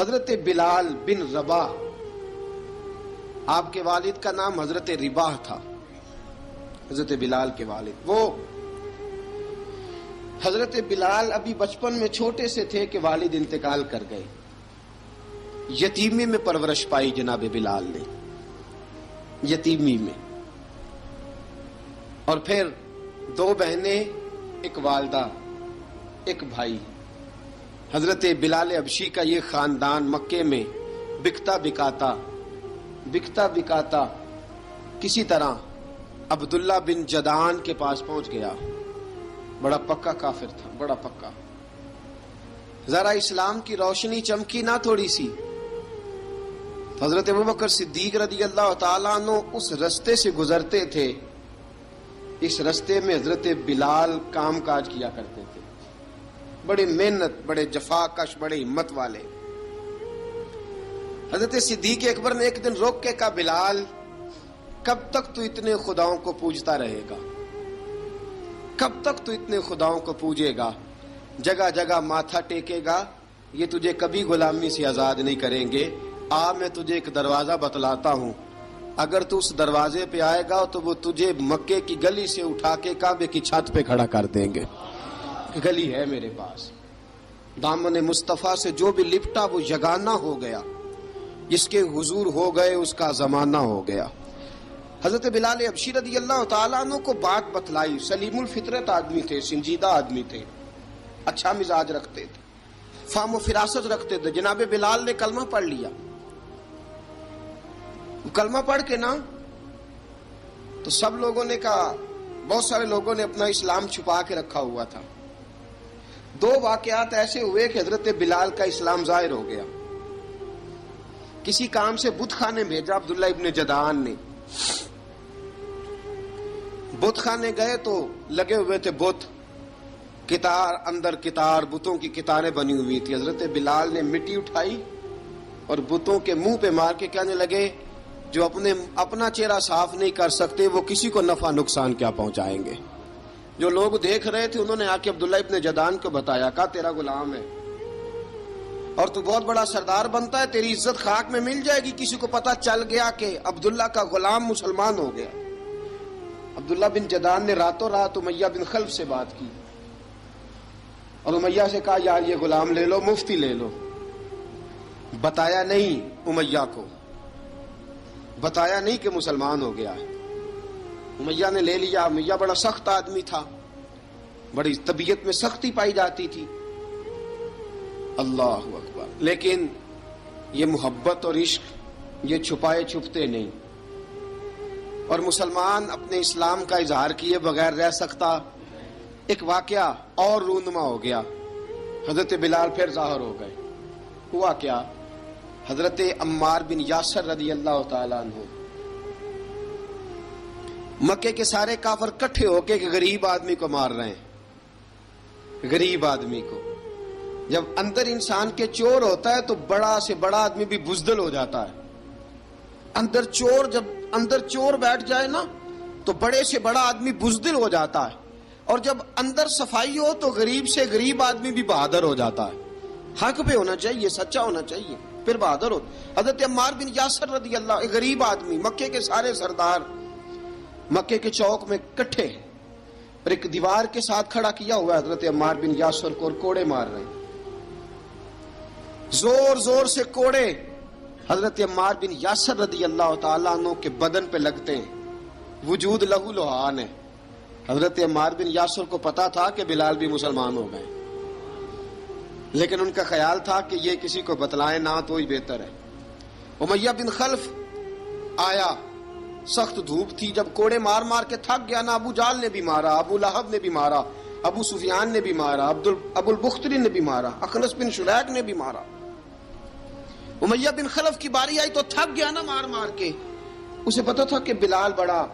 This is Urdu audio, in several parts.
حضرت بلال بن رباح، آپ کے والد کا نام حضرت رباح تھا، حضرت بلال کے والد۔ وہ حضرت بلال ابھی بچپن میں چھوٹے سے تھے کہ والد انتقال کر گئے، یتیمی میں پرورش پائی جناب بلال نے، یتیمی میں، اور پھر دو بہنیں، ایک والدہ، ایک بھائی۔ حضرت بلال حبشی کا یہ خاندان مکے میں بکتا بکاتا کسی طرح عبداللہ بن جدعان کے پاس پہنچ گیا۔ بڑا پکا کافر تھا، بڑا پکا۔ ذرا اسلام کی روشنی چمکی نہ تھوڑی سی، حضرت ابوبکر صدیق رضی اللہ تعالیٰ عنہ اس رستے سے گزرتے تھے، اس رستے میں حضرت بلال کام کاج کیا کرتے تھے، بڑے محنت، بڑے جفاکش، بڑے ہمت والے۔ حضرت صدیق اکبر نے ایک دن روک کے کہا، بلال کب تک تو اتنے خداؤں کو پوجتا رہے گا؟ کب تک تو اتنے خداؤں کو پوجے گا، جگہ جگہ ماتھا ٹیکے گا؟ یہ تجھے کبھی غلامی سے آزاد نہیں کریں گے۔ میں تجھے ایک دروازہ بتلاتا ہوں، اگر تو اس دروازے پہ آئے گا تو وہ تجھے مکے کی گلی سے اٹھا کے کعبے کی چھت پہ کھڑا کر دیں گے۔ گلی ہے میرے پاس، دامن مصطفیٰ سے جو بھی لپٹا وہ یگانہ ہو گیا، جس کے حضور ہو گئے اس کا زمانہ ہو گیا۔ حضرت بلال حبشی رضی اللہ تعالیٰ عنہ کو بات بتلائی، سلیم الفطرت آدمی تھے، سنجیدہ آدمی تھے، اچھا مزاج رکھتے تھے، فہم و فراست رکھتے تھے۔ جناب بلال نے کلمہ پڑھ لیا، کلمہ پڑھ کے نا تو سب لوگوں نے کہا، بہت سارے لوگوں نے اپنا اسلام چھپا کے رکھا ہوا تھا۔ دو واقعات ایسے ہوئے کہ حضرت بلال کا اسلام ظاہر ہو گیا۔ کسی کام سے بت خانے بھیجا عبداللہ ابن جدعان نے، بت خانے گئے تو لگے ہوئے تھے بت، کتار اندر کتار، بتوں کی کتاریں بنی ہوئی تھی۔ حضرت بلال نے مٹی اٹھائی اور بتوں کے منہ پہ مار کے کہنے لگے، جو اپنا چہرہ صاف نہیں کر سکتے وہ کسی کو نفع نقصان کیا پہنچائیں گے۔ جو لوگ دیکھ رہے تھے انہوں نے آ کے عبداللہ ابن جدعان کو بتایا، کہا تیرا غلام ہے اور تو بہت بڑا سردار بنتا ہے، تیری عزت خاک میں مل جائے گی کسی کو پتہ چل گیا کہ عبداللہ کا غلام مسلمان ہو گیا۔ عبداللہ بن جدعان نے راتوں رات امیہ بن خلف سے بات کی اور امیہ سے کہا، یار یہ غلام لے لو، مفتی لے لو۔ بتایا نہیں امیہ کو، بتایا نہیں کہ مسلمان ہو گیا ہے۔ امیہ نے لے لیا۔ امیہ بڑا سخت آدمی تھا، بڑی طبیعت میں سختی پائی جاتی تھی، اللہ اکبر، لیکن یہ محبت اور عشق یہ چھپائے چھپتے نہیں، اور مسلمان اپنے اسلام کا اظہار کیے بغیر رہ سکتا۔ ایک واقعہ اور رونما ہو گیا، حضرت بلال پھر ظاہر ہو گئے۔ ہوا کیا؟ حضرت عمار بن یاسر رضی اللہ تعالیٰ عنہ، مکے کے سارے کافر کٹھے ہو کے غریب آدمی کو مار رہے ہیں، غریب آدمی کو۔ جب اندر انسان کے چور ہوتا ہے تو بڑا سے بڑا آدمی بھی بزدل ہو جاتا ہے۔ جب اندر چور بیٹھ جائے نا تو بڑے سے بڑا آدمی بزدل ہو جاتا ہے، اور جب اندر صفائی ہو تو غریب سے غریب آدمی بھی بہادر ہو جاتا ہے۔ حق پہ ہونا چاہیے، سچا ہونا چاہیے، پھر بہادر ہو۔ حضرت عمار بن یاسر رضی اللہ، ایک غریب آدمی، مکے کے سارے سردار مکے کے چوک میں کٹھے ہیں اور ایک دیوار کے ساتھ کھڑا کیا ہوا ہے حضرت عمار بن یاسر کو، اور کوڑے مار رہے ہیں، زور زور سے کوڑے حضرت عمار بن یاسر رضی اللہ تعالیٰ عنہ کے بدن پہ لگتے ہیں، وجود لہو لہان ہے۔ حضرت عمار بن یاسر کو پتا تھا کہ بلال بھی مسلمان ہو گئے، لیکن ان کا خیال تھا کہ یہ کسی کو بتلائیں نہ تو ہی بہتر ہے۔ امیہ بن خلف آیا، سخت دھوپ تھی، جب کوڑے مار مار کے تھک گیا نا، ابو جال نے بھی مارا، ابو لہب نے بھی مارا، ابو سفیان نے بھی مارا، ابو البختری نے بھی مارا، اخنس بن شریک نے بھی مارا۔ امیہ بن خلف کی باری آئی تو تھک گیا نا مار مار کے، اسے پتا تھا کہ بلال بڑا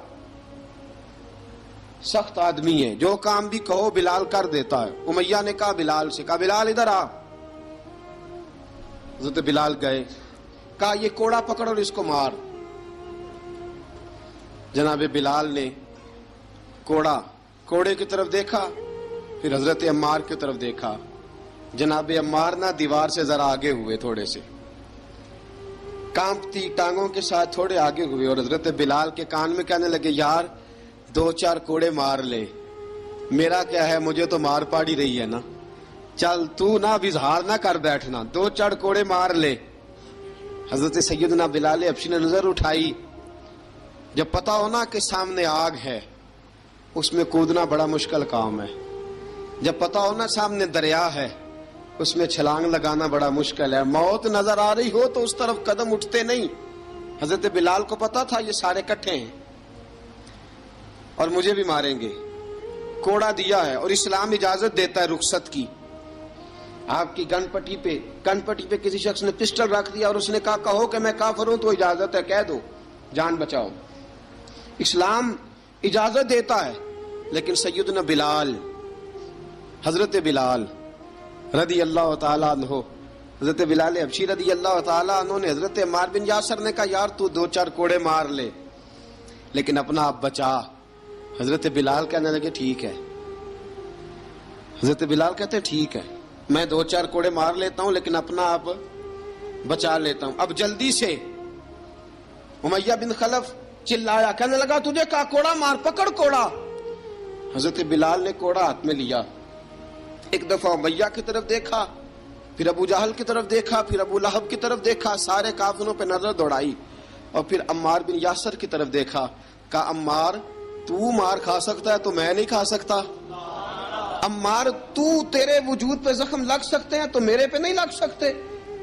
سخت آدمی ہے، جو کام بھی کہو بلال کر دیتا ہے۔ امیہ نے کہا بلال سے، کہا بلال ادھر آ۔ حضرت بلال گئے، کہا یہ کوڑا پکڑ اور اس کو مار۔ جناب بلال نے کوڑے کی طرف دیکھا، پھر حضرت عمار کی طرف دیکھا۔ جناب عمار نہ دیوار سے ذرا آگے ہوئے تھوڑے سے، کانپتی ٹانگوں کے ساتھ تھوڑے آگے ہوئے اور حضرت بلال کے کان میں کہنے لگے یار 2-4 کوڑے مار لے، میرا کیا ہے، مجھے تو مار پاڑی رہی ہے نا، چل تو نہ اب اظہار نہ کر بیٹھنا، 2-4 کوڑے مار لے۔ حضرت سیدنا بلال حبشی نے نظر اٹھائی، جب پتا ہونا کہ سامنے آگ ہے اس میں کودنا بڑا مشکل کام ہے، جب پتا ہونا سامنے دریا ہے اس میں چھلانگ لگانا بڑا مشکل ہے، موت نظر آ رہی ہو تو اس طرف قدم اٹھتے نہیں۔ حضرت بلال کو پتا تھا یہ سارے کٹھے ہیں اور مجھے بھی ماریں گے، کوڑا دیا ہے اور اسلام اجازت دیتا ہے رخصت کی۔ آپ کی گن پٹی پہ کسی شخص نے پسٹل رکھ دیا اور اس نے کہا کہو کہ میں کافر ہوں تو اجازت ہے، کہہ دو، جان بچاؤ، اسلام اجازت دیتا ہے۔ لیکن سیدنا بلال، حضرت بلال رضی اللہ تعالیٰ عنہ، حضرت بلال حبشی رضی اللہ تعالیٰ عنہ نے حضرت عمار بن یاسر نے کہا یار تو 2-4 کوڑے مار لے لیکن اپنا آپ بچا۔ حضرت بلال کہنے لگے ٹھیک ہے، حضرت بلال کہتے ہیں ٹھیک ہے میں 2-4 کوڑے مار لیتا ہوں لیکن اپنا آپ بچا لیتا ہوں۔ اب جلدی سے امیہ بن خلف چلایا، کہنے لگا تجھے کہا کوڑا مار، پکڑ کوڑا۔ حضرت بلال نے کوڑا ہاتھ میں لیا، ایک دفعہ امیہ کی طرف دیکھا، پھر ابو جہل کی طرف دیکھا، پھر ابو لہب کی طرف دیکھا، سارے کافروں پہ نظر دوڑائی اور پھر عمار بن یاسر کی طرف دیکھا، کہا عمار تو مار کھا سکتا ہے تو میں نہیں کھا سکتا، عمار تیرے وجود پہ زخم لگ سکتے ہیں تو میرے پہ نہیں لگ سکتے،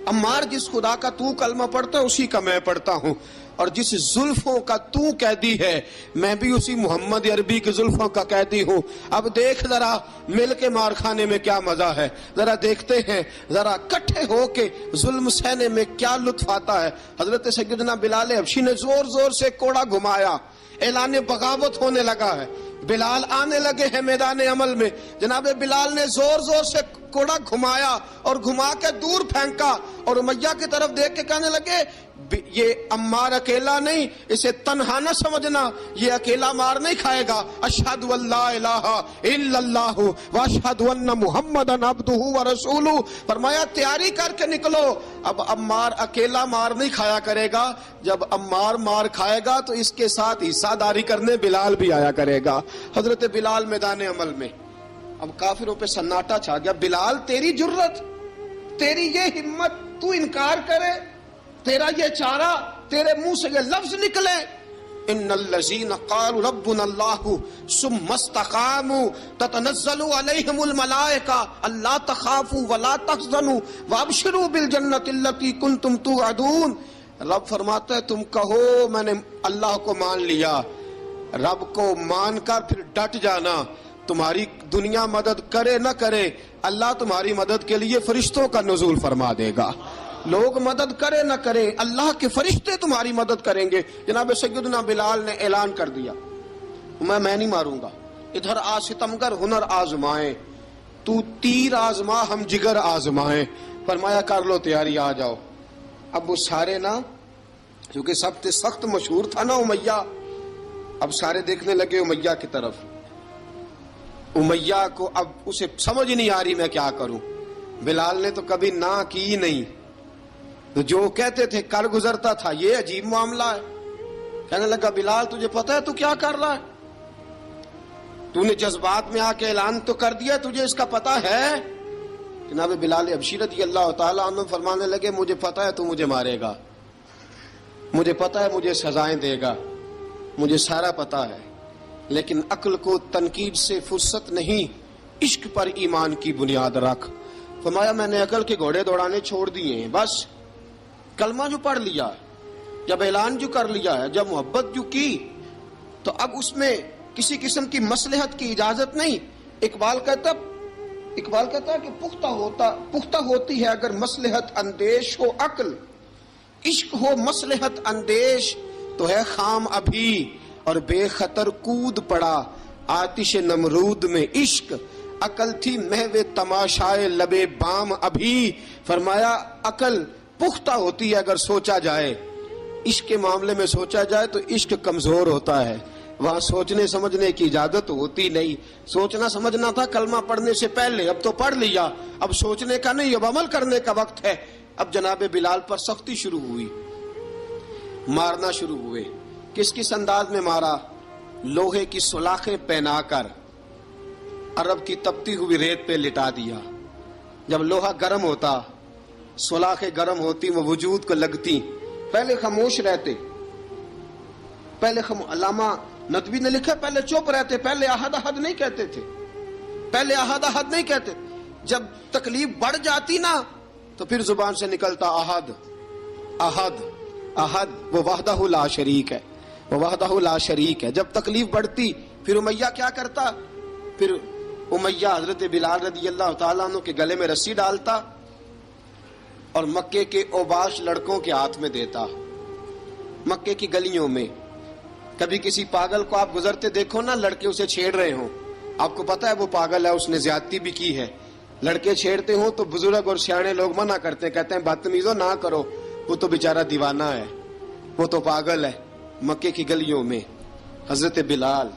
عمار جس خدا کا تو کلمہ پڑھتا ہے اسی کا میں پڑھتا ہوں، اور جس زلفوں کا تو قیدی ہے میں بھی اسی محمد عربی کی زلفوں کا قیدی ہوں۔ اب دیکھ ذرا مل کے مار کھانے میں کیا مزہ ہے، ذرا دیکھتے ہیں ذرا کٹھے ہو کے ظلم سہنے میں کیا لطف آتا ہے۔ حضرت سیدنا بلال حبشی نے زور زور سے کوڑا گھمایا، اعلان بغاوت ہونے لگا ہے، بلال آنے لگے ہیں میدان عمل میں۔ جناب بلال نے زور زور سے کوڑا گھمایا اور گھما کے دور پھینکا اور امیہ کی طرف دیکھ کے کہنے لگے یہ عمار اکیلا نہیں، اسے تنہا نہ سمجھنا، یہ اکیلا مار نہیں کھائے گا۔ اشہد ان لا الہ الا اللہ واشہد ان محمدا عبدہ ورسولہ، فرمایا تیاری کر کے نکلو، اب عمار اکیلا مار نہیں کھایا کرے گا، جب عمار مار کھائے گا تو اس کے ساتھ حصہ داری کرنے بلال بھی آیا کرے گا۔ حضرت بلال میدان عمل میں، اب کافروں پہ سناٹا چھا گیا۔ بلال تیری جرت، تیری یہ ہمت، تو انکار کرے، تیرا یہ چارہ، تیرے منہ سے یہ لفظ نکلے، ان الذین قالوا ربنا اللہ ثم استقاموا تتنزل علیہم الملائکہ الا تخافوا ولا تحزنوا وابشروا بالجنۃ التی کنتم توعدون۔ رب فرماتا ہے تم کہو میں نے اللہ کو مان لیا، رب کو مان کر پھر ڈٹ جانا، تمہاری دنیا مدد کرے نہ کرے اللہ تمہاری مدد کے لیے فرشتوں کا نزول فرما دے گا، لوگ مدد کرے نہ کرے اللہ کے فرشتے تمہاری مدد کریں گے۔ جناب سیدنا بلال نے اعلان کر دیا میں نہیں ماروں گا، ادھر آ ستمگر ہنر آزمائیں، تو تیر آزما ہم جگر آزمائیں، فرمایا کر لو تیاری آ جاؤ۔ اب وہ سارے نا، کیونکہ سب سے سخت مشہور تھا نا امیہ، اب سارے دیکھنے لگے امیہ کی طرف، امیہ کو اب اسے سمجھ نہیں آ رہی میں کیا کروں۔ بلال نے تو کبھی نہ کی نہیں، تو جو کہتے تھے کر گزرتا تھا، یہ عجیب معاملہ ہے۔ کہنے لگا بلال تجھے پتا ہے تو کیا کر رہا ہے، تو نے جذبات میں آ کے اعلان تو کر دیا، تجھے اس کا پتا ہے؟ جناب بلال حبشی رضی اللہ تعالیٰ عنہ فرمانے لگے مجھے پتا ہے تو مجھے مارے گا، مجھے پتا ہے مجھے سزائیں دے گا، مجھے سارا پتا ہے، لیکن عقل کو تنقید سے فرصت نہیں، عشق پر ایمان کی بنیاد رکھ۔ فرمایا میں نے عقل کے گھوڑے دوڑانے چھوڑ دیے ہیں، بس کلمہ جو پڑھ لیا ہے، جب اعلان جو کر لیا ہے، جب محبت جو کی تو اب اس میں کسی قسم کی مصلحت کی اجازت نہیں۔ اقبال کہتا کہ پختہ ہوتی ہے اگر مصلحت اندیش ہو عقل، عشق ہو مصلحت اندیش تو ہے خام ابھی، اور بے خطر کود پڑا آتش نمرود میں عشق، عقل تھی محو تماشائے لبے بام ابھی۔ فرمایا عقل پختہ ہوتی ہے اگر سوچا جائے، عشق کے معاملے میں سوچا جائے تو عشق کمزور ہوتا ہے، وہاں سوچنے سمجھنے کی اجازت ہوتی نہیں۔ سوچنا سمجھنا تھا کلمہ پڑھنے سے پہلے، اب تو پڑھ لیا، اب سوچنے کا نہیں، اب عمل کرنے کا وقت ہے۔ اب جناب بلال پر سختی شروع ہوئی، مارنا شروع ہوئے. کس کس انداز میں مارا؟ لوہے کی سلاخیں پہنا کر عرب کی تپتی ہوئی ریت پہ لٹا دیا. جب لوہا گرم ہوتا، سلاخیں گرم ہوتی، وہ وجود کو لگتی، پہلے خاموش رہتے. پہلے علامہ ندوی نے لکھا پہلے چپ رہتے، پہلے احد احد نہیں کہتے تھے، پہلے احد احد نہیں کہتے. جب تکلیف بڑھ جاتی نا تو پھر زبان سے نکلتا احد احد احد. وہ وحدہ لا شریک ہے، وہ وحدہ لا شریک ہے. جب تکلیف بڑھتی پھر امیہ کیا کرتا؟ پھر امیہ حضرت بلال رضی اللہ تعالیٰ عنہ کے گلے میں رسی ڈالتا اور مکے کے اوباش لڑکوں کے ہاتھ میں دیتا. مکے کی گلیوں میں کبھی کسی پاگل کو آپ گزرتے دیکھو نا، لڑکے اسے چھیڑ رہے ہوں، آپ کو پتا ہے وہ پاگل ہے، اس نے زیادتی بھی کی ہے. لڑکے چھیڑتے ہوں تو بزرگ اور سیانے لوگ منع کرتے ہیں، کہتے ہیں بدتمیزوں نہ کرو، وہ تو بیچارہ دیوانہ ہے، وہ تو پاگل ہے. مکے کی گلیوں میں حضرت بلال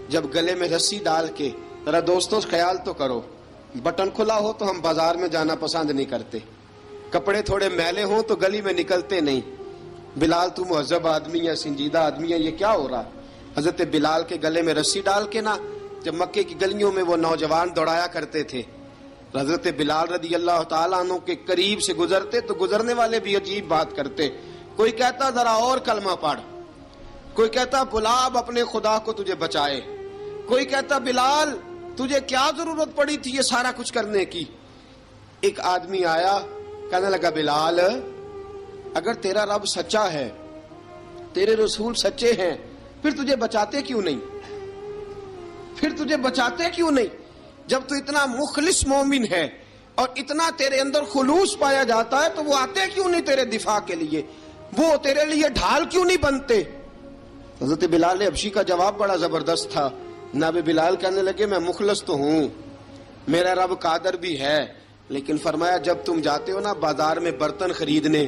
جب گلے میں رسی ڈال کے، ذرا دوستوں خیال تو کرو، بٹن کھلا ہو تو ہم بازار میں جانا پسند نہیں کرتے، کپڑے تھوڑے میلے ہوں تو گلی میں نکلتے نہیں. بلال تو مہذب آدمی ہے، سنجیدہ آدمی ہے، یہ کیا ہو رہا؟ حضرت بلال کے گلے میں رسی ڈال کے نا جب مکے کی گلیوں میں وہ نوجوان دوڑایا کرتے تھے، حضرت بلال رضی اللہ تعالیٰ عنہ کے قریب سے گزرتے تو گزرنے والے بھی عجیب بات کرتے. کوئی کہتا ذرا اور کلمہ پڑھ، کوئی کہتا بلا اب اپنے خدا کو تجھے بچائے، کوئی کہتا بلال تجھے کیا ضرورت پڑی تھی یہ سارا کچھ کرنے کی. ایک آدمی آیا کہنے لگا بلال اگر تیرا رب سچا ہے، تیرے رسول سچے ہیں، پھر تجھے بچاتے کیوں نہیں؟ پھر تجھے بچاتے کیوں نہیں؟ جب تو اتنا مخلص مومن ہے اور اتنا تیرے اندر خلوص پایا جاتا ہے تو وہ آتے کیوں نہیں تیرے دفاع کے لیے؟ وہ تیرے لیے ڈھال کیوں نہیں بنتے؟ حضرت بلال حبشی کا جواب بڑا زبردست تھا. جناب بلال کہنے لگے میں مخلص تو ہوں، میرا رب قادر بھی ہے، لیکن فرمایا جب تم جاتے ہو نا بازار میں برتن خریدنے،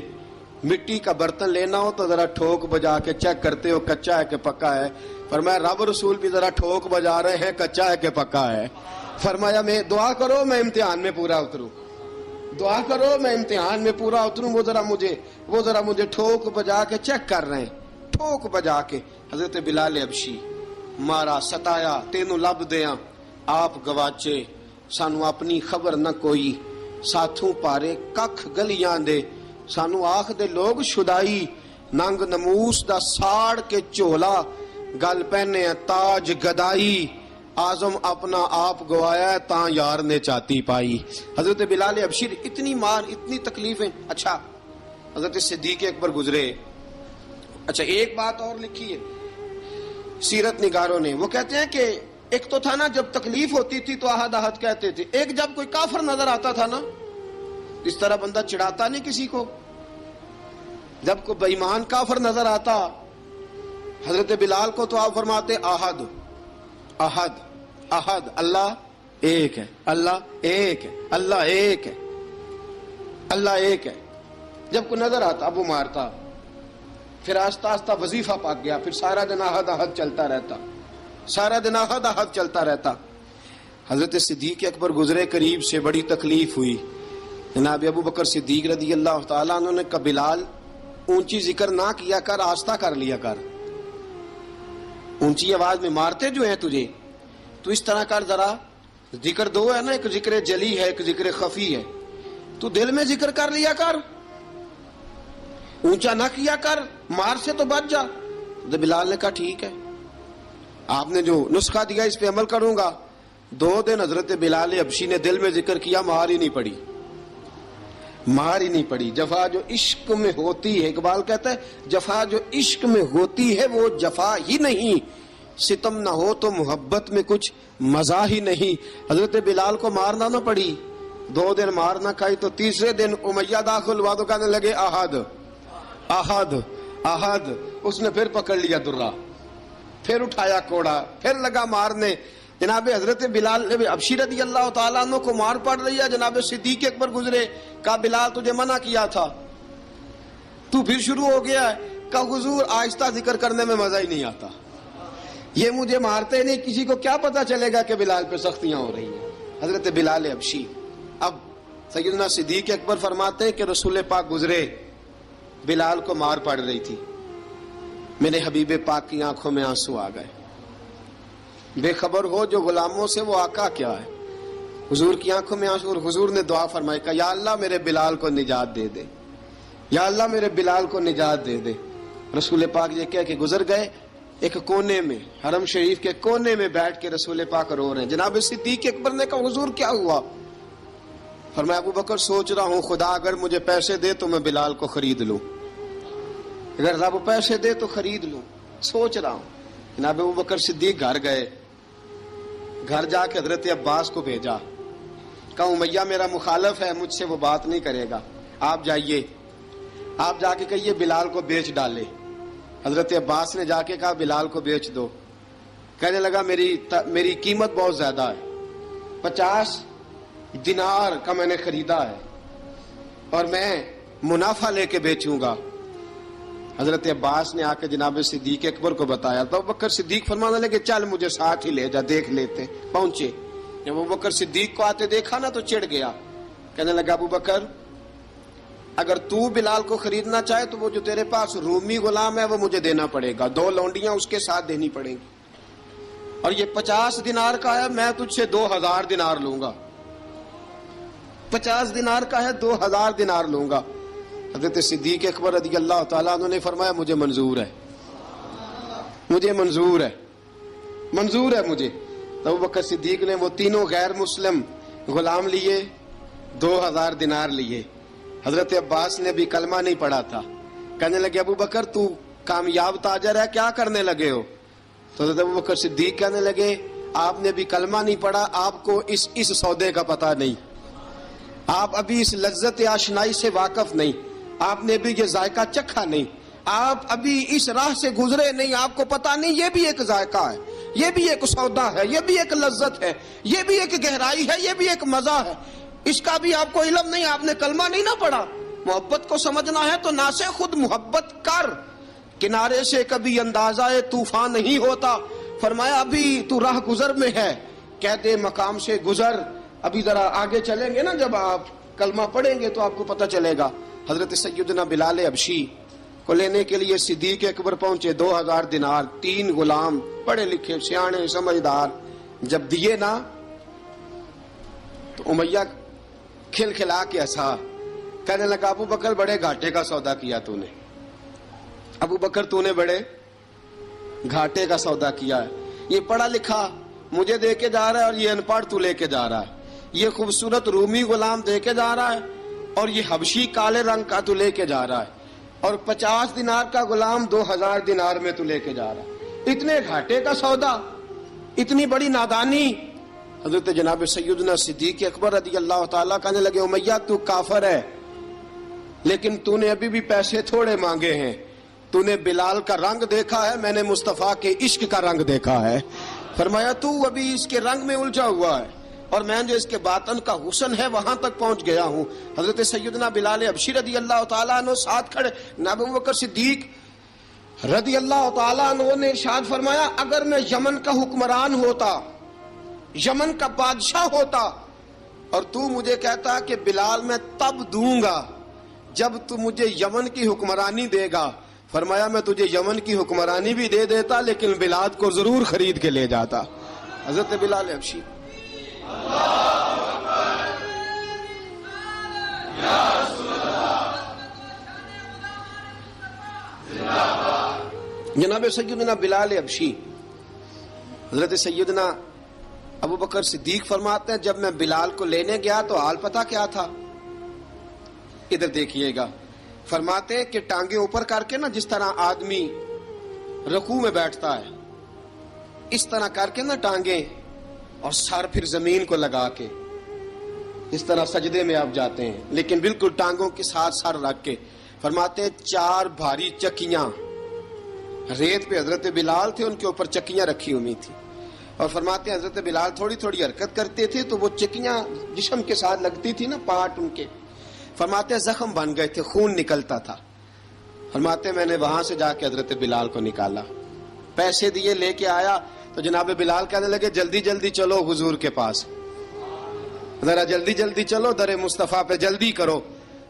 مٹی کا برتن لینا ہو تو ذرا ٹھوک بجا کے چیک کرتے ہو کچا ہے کہ پکا ہے. فرمایا رب رسول بھی ذرا ٹھوک بجا رہے ہیں کچا ہے کہ پکا ہے. فرمایا میں دعا کرو میں امتحان میں پورا اتروں، دعا کرو میں امتحان میں پورا اتروں. وہ ذرا مجھے ٹھوک بجا کے چیک کر رہے ہیں، ٹھوک بجا کے. حضرت بلال حبشی مارا ستایا تینوں لب دیاں آپ گواچے، سانو اپنی خبر نہ کوئی، ساتھوں پارے ککھ گلیاں دے، سانو آخ دے لوگ شدائی، ننگ نموس دا ساڑ کے چولا، گل پہنے تاج گدائی، آزم اپنا آپ گوایا تاں یار نے چاتی پائی. حضرت بلال حبشی اتنی مار، اتنی تکلیفیں. اچھا حضرت صدیق اکبر گزرے. اچھا ایک بات اور لکھی ہے سیرت نگاروں نے، وہ کہتے ہیں کہ ایک تو تھا نا جب تکلیف ہوتی تھی تو احد احد کہتے تھے، ایک جب کوئی کافر نظر آتا تھا نا اس طرح بندہ چڑھاتا نہیں کسی کو، جب کوئی بے ایمان کافر نظر آتا حضرت بلال کو تو آپ فرماتے احد احد احد، اللہ ایک ہے، اللہ ایک ہے، اللہ ایک ہے، اللہ ایک ہے. جب کوئی نظر آتا اب وہ مارتا، پھر آہستہ آہستہ وظیفہ پاک گیا، پھر سارا دن احد احد چلتا رہتا، سارا دن احد احد چلتا رہتا. حضرت صدیق اکبر گزرے قریب سے، بڑی تکلیف ہوئی. جناب ابو بکر صدیق رضی اللہ تعالیٰ عنہ نے کہا بلال اونچی ذکر نہ کیا کر، آہستہ کر لیا کر، اونچی آواز میں مارتے جو ہیں تجھے تو اس طرح کر، ذرا ذکر دو ہے نا، ایک ذکر جلی ہے ایک ذکر خفی ہے، تو دل میں ذکر کر لیا کر، اونچا نہ کیا کر، مار سے تو بچ جا. بلال نے کہا ٹھیک ہے، آپ نے جو نسخہ دیا اس پہ عمل کروں گا. 2 دن حضرت بلال حبشی نے دل میں ذکر کیا، مار ہی نہیں پڑی، مار ہی نہیں پڑی. جفا جو عشق میں ہوتی ہے، اقبال کہتا ہے جفا جو عشق میں ہوتی ہے وہ جفا ہی نہیں، ستم نہ ہو تو محبت میں کچھ مزہ ہی نہیں. حضرت بلال کو مارنا نہ پڑی، 2 دن مار نہ کھائی تو تیسرے دن امیہ داخل ہوا تو کہنے لگے احد احد احد. اس نے پھر پکڑ لیا درہ، پھر اٹھایا کوڑا، پھر لگا مارنے. جناب حضرت بلال حبشی رضی اللہ تعالیٰ عنہ کو مار پڑ رہی ہے. جناب صدیق اکبر گزرے، کہا بلال تجھے منع کیا تھا، تو پھر شروع ہو گیا ہے. کہا حضور آہستہ ذکر کرنے میں مزہ ہی نہیں آتا، یہ مجھے مارتے نہیں، کسی کو کیا پتا چلے گا کہ بلال پہ سختیاں ہو رہی ہیں. حضرت بلال حبشی. اب سیدنا صدیق اکبر فرماتے ہیں کہ رسول پاک گزرے، بلال کو مار پڑ رہی تھی، میرے حبیب پاک کی آنکھوں میں آنسو آ گئے. بے خبر ہو جو غلاموں سے وہ آقا کیا ہے. حضور کی آنکھوں میں آنسو، اور حضور نے دعا فرمائی کہ یا اللہ میرے بلال کو نجات دے دے، یا اللہ میرے بلال کو نجات دے دے. رسول پاک یہ کہہ کے گزر گئے. ایک کونے میں، حرم شریف کے کونے میں بیٹھ کے رسول پاک رو رہے ہیں. جناب صدیق اکبر نے کہا حضور کیا ہوا؟ فرمایا ابو بکر سوچ رہا ہوں خدا اگر مجھے پیسے دے تو میں بلال کو خرید لوں، اگر رب پیسے دے تو خرید لوں، سوچ رہا ہوں. جناب ابو بکر صدیق گھر گئے، گھر جا کے حضرت عباس کو بھیجا، کہا امیہ میرا مخالف ہے، مجھ سے وہ بات نہیں کرے گا، آپ جائیے، آپ جا کے کہیے بلال کو بیچ ڈالے. حضرت عباس نے جا کے کہا بلال کو بیچ دو. کہنے لگا میری قیمت بہت زیادہ ہے، 50 دینار کا میں نے خریدا ہے اور میں منافع لے کے بیچوں گا. حضرت عباس نے آ کے جناب صدیق اکبر کو بتایا تو ابو بکر صدیق فرمانے لگے چل مجھے ساتھ ہی لے جا، دیکھ لیتے. پہنچے، جب ابو بکر صدیق کو آتے دیکھا نا تو چڑ گیا. کہنے لگا ابو بکر اگر تو بلال کو خریدنا چاہے تو وہ جو تیرے پاس رومی غلام ہے وہ مجھے دینا پڑے گا، 2 لونڈیاں اس کے ساتھ دینی پڑیں گی، اور یہ 50 دینار کا ہے، میں تجھ سے 2000 دینار لوں گا. 50 دینار کا ہے، 2000 دینار لوں گا. حضرت صدیق اکبر رضی اللہ تعالیٰ عنہ نے فرمایا مجھے منظور ہے، مجھے منظور ہے، منظور ہے مجھے. تو ابو بکر صدیق نے وہ تینوں غیر مسلم غلام لیے، 2000 دینار لیے. حضرت عباس نے بھی کلمہ نہیں پڑھا تھا. کہنے لگے ابو بکر تو کامیاب تاجر ہے، کیا کرنے لگے ہو؟ تو حضرت ابو بکر صدیق کہنے لگے آپ نے بھی کلمہ نہیں پڑھا، آپ کو اس سودے کا پتہ نہیں، آپ ابھی اس لذت آشنائی سے واقف نہیں، آپ نے بھی یہ ذائقہ چکھا نہیں، آپ ابھی اس راہ سے گزرے نہیں، آپ کو پتہ نہیں یہ بھی ایک ذائقہ ہے، یہ بھی ایک سودا ہے، یہ بھی ایک لذت ہے، یہ بھی ایک گہرائی ہے، یہ بھی ایک مزہ ہے، اس کا بھی آپ کو علم نہیں، آپ نے کلمہ نہیں نہ پڑھا. محبت کو سمجھنا ہے تو نہ سے خود محبت کر، کنارے سے کبھی اندازہ طوفان نہیں ہوتا. فرمایا ابھی تو راہ گزر میں ہے، کہہ دے مقام سے گزر، ابھی ذرا آگے چلیں گے نا، جب آپ کلمہ پڑھیں گے تو آپ کو پتہ چلے گا. حضرت سیدنا بلال حبشی کو لینے کے لیے صدیق اکبر پہنچے، 2000 دینار، 3 غلام پڑھے لکھے سیانے سمجھدار. جب دیے نا تو امیہ کھل کھلا کے ہنسا. کہنے لگا ابو بکر بڑے گھاٹے کا سودا کیا تو نے، ابو بکر تو نے بڑے گھاٹے کا سودا کیا ہے. یہ پڑھا لکھا مجھے دے کے جا رہا ہے اور یہ ان پڑھ تو لے کے جا رہا ہے، یہ خوبصورت رومی غلام دے کے جا رہا ہے اور یہ حبشی کالے رنگ کا تو لے کے جا رہا ہے، اور 50 دینار کا غلام 2000 دینار میں تو لے کے جا رہا ہے. اتنے گھاٹے کا سودا، اتنی بڑی نادانی. حضرت جناب سیدنا صدیق اکبر رضی اللہ تعالیٰ کہنے لگے امیہ تو کافر ہے لیکن تو نے ابھی بھی پیسے تھوڑے مانگے ہیں، تو نے بلال کا رنگ دیکھا ہے، میں نے مصطفیٰ کے عشق کا رنگ دیکھا ہے. فرمایا تو ابھی اس کے رنگ میں الجھا ہوا ہے اور میں جو اس کے باطن کا حسن ہے وہاں تک پہنچ گیا ہوں. حضرت سیدنا بلال حبشی رضی اللہ تعالیٰ عنہ ساتھ کھڑے. ابو بکر صدیق رضی اللہ تعالیٰ عنہ نے ارشاد فرمایا اگر میں یمن کا حکمران ہوتا، یمن کا بادشاہ ہوتا، اور تو مجھے کہتا کہ بلال میں تب دوں گا جب تو مجھے یمن کی حکمرانی دے گا. فرمایا میں تجھے یمن کی حکمرانی بھی دے دیتا لیکن بلال کو ضرور خرید کے لے جاتا. حضرت بلال حبشی جناب سیدنا بلال حبشی، حضرت سیدنا ابو بکر صدیق فرماتے ہیں جب میں بلال کو لینے گیا تو حال پتہ کیا تھا؟ ادھر دیکھیے گا. فرماتے ہیں کہ ٹانگیں اوپر کر کے نا جس طرح آدمی رکوع میں بیٹھتا ہے اس طرح کر کے نا ٹانگیں، اور سر پھر زمین کو لگا کے اس طرح سجدے میں آپ جاتے ہیں، لیکن بالکل ٹانگوں کے ساتھ سر رکھ کے. فرماتے ہیں 4 بھاری چکیاں ریت پہ حضرت بلال تھے، ان کے اوپر چکیاں رکھی ہوئی تھی، اور فرماتے ہیں حضرت بلال تھوڑی تھوڑی حرکت کرتے تھے تو وہ چکیاں جسم کے ساتھ لگتی تھی نا، پارٹ ان کے. فرماتے ہیں زخم بن گئے تھے، خون نکلتا تھا. فرماتے ہیں میں نے وہاں سے جا کے حضرت بلال کو نکالا، پیسے دیے، لے کے آیا تو جناب بلال کہنے لگے جلدی جلدی چلو حضور کے پاس، ذرا جلدی جلدی چلو، در مصطفیٰ پہ جلدی کرو.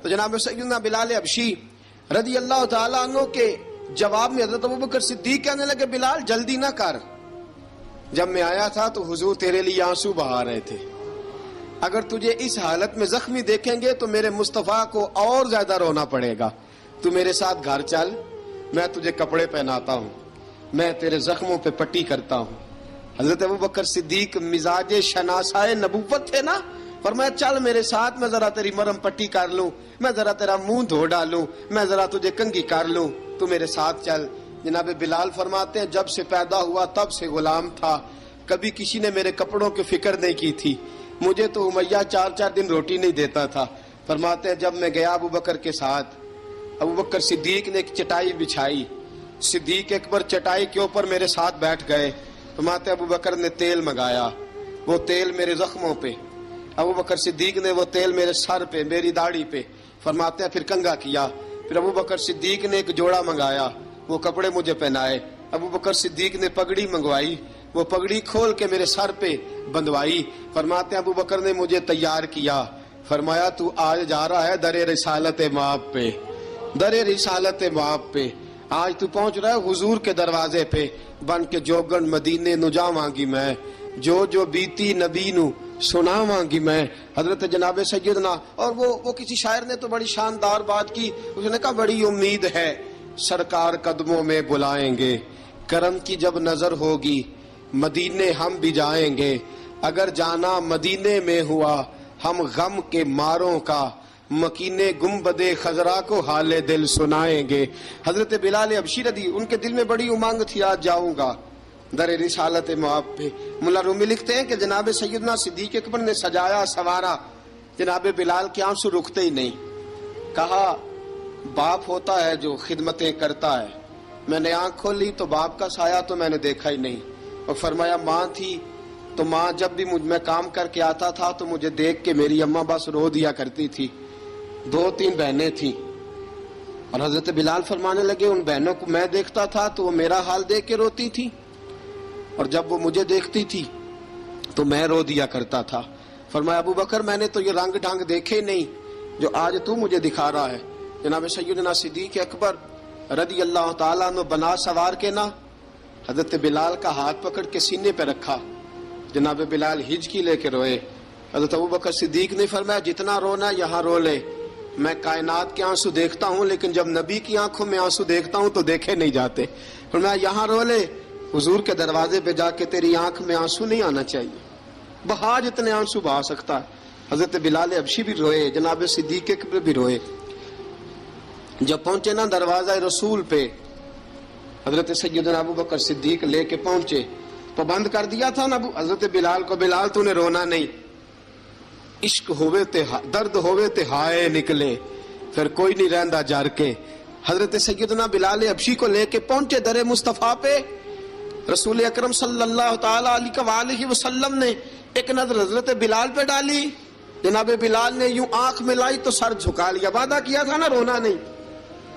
تو جناب سیدنا بلال حبشی رضی اللہ تعالیٰ عنہ کے جواب میں حضرت ابوبکر صدیق کہنے لگے بلال جلدی نہ کر، جب میں آیا تھا تو حضور تیرے لیے آنسو بہا رہے تھے، اگر تجھے اس حالت میں زخمی دیکھیں گے تو میرے مصطفیٰ کو اور زیادہ رونا پڑے گا، تو میرے ساتھ گھر چل، میں تجھے کپڑے پہناتا ہوں، میں تیرے زخموں پہ پٹی کرتا ہوں۔ حضرت ابوبکر صدیق مزاج شناسائے نبوت تھے نا، فرمایا چل میرے ساتھ، میں ذرا تیری مرم پٹی کر لوں، میں ذرا تیرا منہ دھو ڈالوں، میں ذرا تجھے کنگھی کر لوں، تو میرے ساتھ چل۔ جناب بلال فرماتے ہیں جب سے پیدا ہوا تب سے غلام تھا، کبھی کسی نے میرے کپڑوں کی فکر نہیں کی تھی، مجھے تو امیہ 4 دن روٹی نہیں دیتا تھا۔ فرماتے ہیں جب میں گیا ابوبکر کے ساتھ، ابوبکر صدیق نے ایک چٹائی بچھائی، صدیق اکبر چٹائی کے اوپر میرے ساتھ بیٹھ گئے۔ فرماتے ہیں ابوبکر نے تیل منگایا، وہ تیل میرے زخموں پہ، ابوبکر صدیق نے وہ تیل میرے سر پہ، میری داڑھی پہ، فرماتے ہیں پھر کنگھا کیا، پھر ابوبکر صدیق نے ایک جوڑا منگایا، وہ کپڑے مجھے پہنائے، ابوبکر صدیق نے پگڑی منگوائی، وہ پگڑی کھول کے میرے سر پہ بندھوائی۔ فرماتے ہیں ابوبکر نے مجھے تیار کیا، فرمایا تو آج جا رہا ہے در رسالت مآب پہ، در رسالت مآب پہ، آج تو پہنچ رہا ہے حضور کے دروازے پہ، بن کے جوگن مدینے نو جاواں گی میں، جو بیتی نبی نو سناواں گی میں۔ حضرت جناب سیدنا، اور وہ کسی شاعر نے تو بڑی شاندار بات کی، اس نے کہا بڑی امید ہے سرکار قدموں میں بلائیں گے، کرم کی جب نظر ہوگی مدینے ہم بھی جائیں گے، اگر جانا مدینے میں ہوا ہم غم کے ماروں کا، مکینے گنبد خضرا کو حال دل سنائیں گے۔ حضرت بلال حبشی رضی، ان کے دل میں بڑی امنگ تھی آج جاؤں گا در رسالت مآب پہ۔ ملا رومی لکھتے ہیں کہ جناب سیدنا صدیق اکبر نے سجایا سوارا، جناب بلال کے آنسو رکتے ہی نہیں، کہا باپ ہوتا ہے جو خدمتیں کرتا ہے، میں نے آنکھ کھولی تو باپ کا سایہ تو میں نے دیکھا ہی نہیں، اور فرمایا ماں تھی تو ماں جب بھی میں کام کر کے آتا تھا تو مجھے دیکھ کے میری اماں بس رو دیا کرتی تھی، 2-3 بہنیں تھیں، اور حضرت بلال فرمانے لگے ان بہنوں کو میں دیکھتا تھا تو وہ میرا حال دیکھ کے روتی تھی، اور جب وہ مجھے دیکھتی تھی تو میں رو دیا کرتا تھا۔ فرمایا ابوبکر میں نے تو یہ رنگ ڈھنگ دیکھے نہیں جو آج تو مجھے دکھا رہا ہے۔ جناب سیدنا صدیق اکبر رضی اللہ تعالیٰ عنہ بنا سوار کے نا حضرت بلال کا ہاتھ پکڑ کے سینے پہ رکھا، جناب بلال ہجکی لے کے روئے۔ حضرت ابوبکر صدیق نے فرمایا جتنا رونا یہاں رو لے، میں کائنات کے آنسو دیکھتا ہوں لیکن جب نبی کی آنکھوں میں آنسو دیکھتا ہوں تو دیکھے نہیں جاتے، فرمایا یہاں رو لے، حضور کے دروازے پہ جا کے تیری آنکھ میں آنسو نہیں آنا چاہیے، بہا جتنے آنسو بہا سکتا ہے۔ حضرت بلال حبشی بھی روئے، جناب صدیق اکبر بھی روئے۔ جب پہنچے نا دروازہ رسول پہ، حضرت سیدنا ابوبکر صدیق لے کے پہنچے، پابند کر دیا تھا نا حضرت بلال کو، بلال تو نے رونا نہیں، عشق ہوئے تے درد ہوئے تے ہائے نکلے، پھر کوئی نہیں رہندا جر کے۔ حضرت سیدنا بلال حبشی کو لے کے پہنچے در مصطفیٰ پہ، رسول اکرم صلی اللہ تعالی علیہ وسلم نے ایک نظر حضرت بلال پہ ڈالی، جناب بلال نے یوں آنکھ ملائی تو سر جھکا لیا، وعدہ کیا تھا نا رونا نہیں،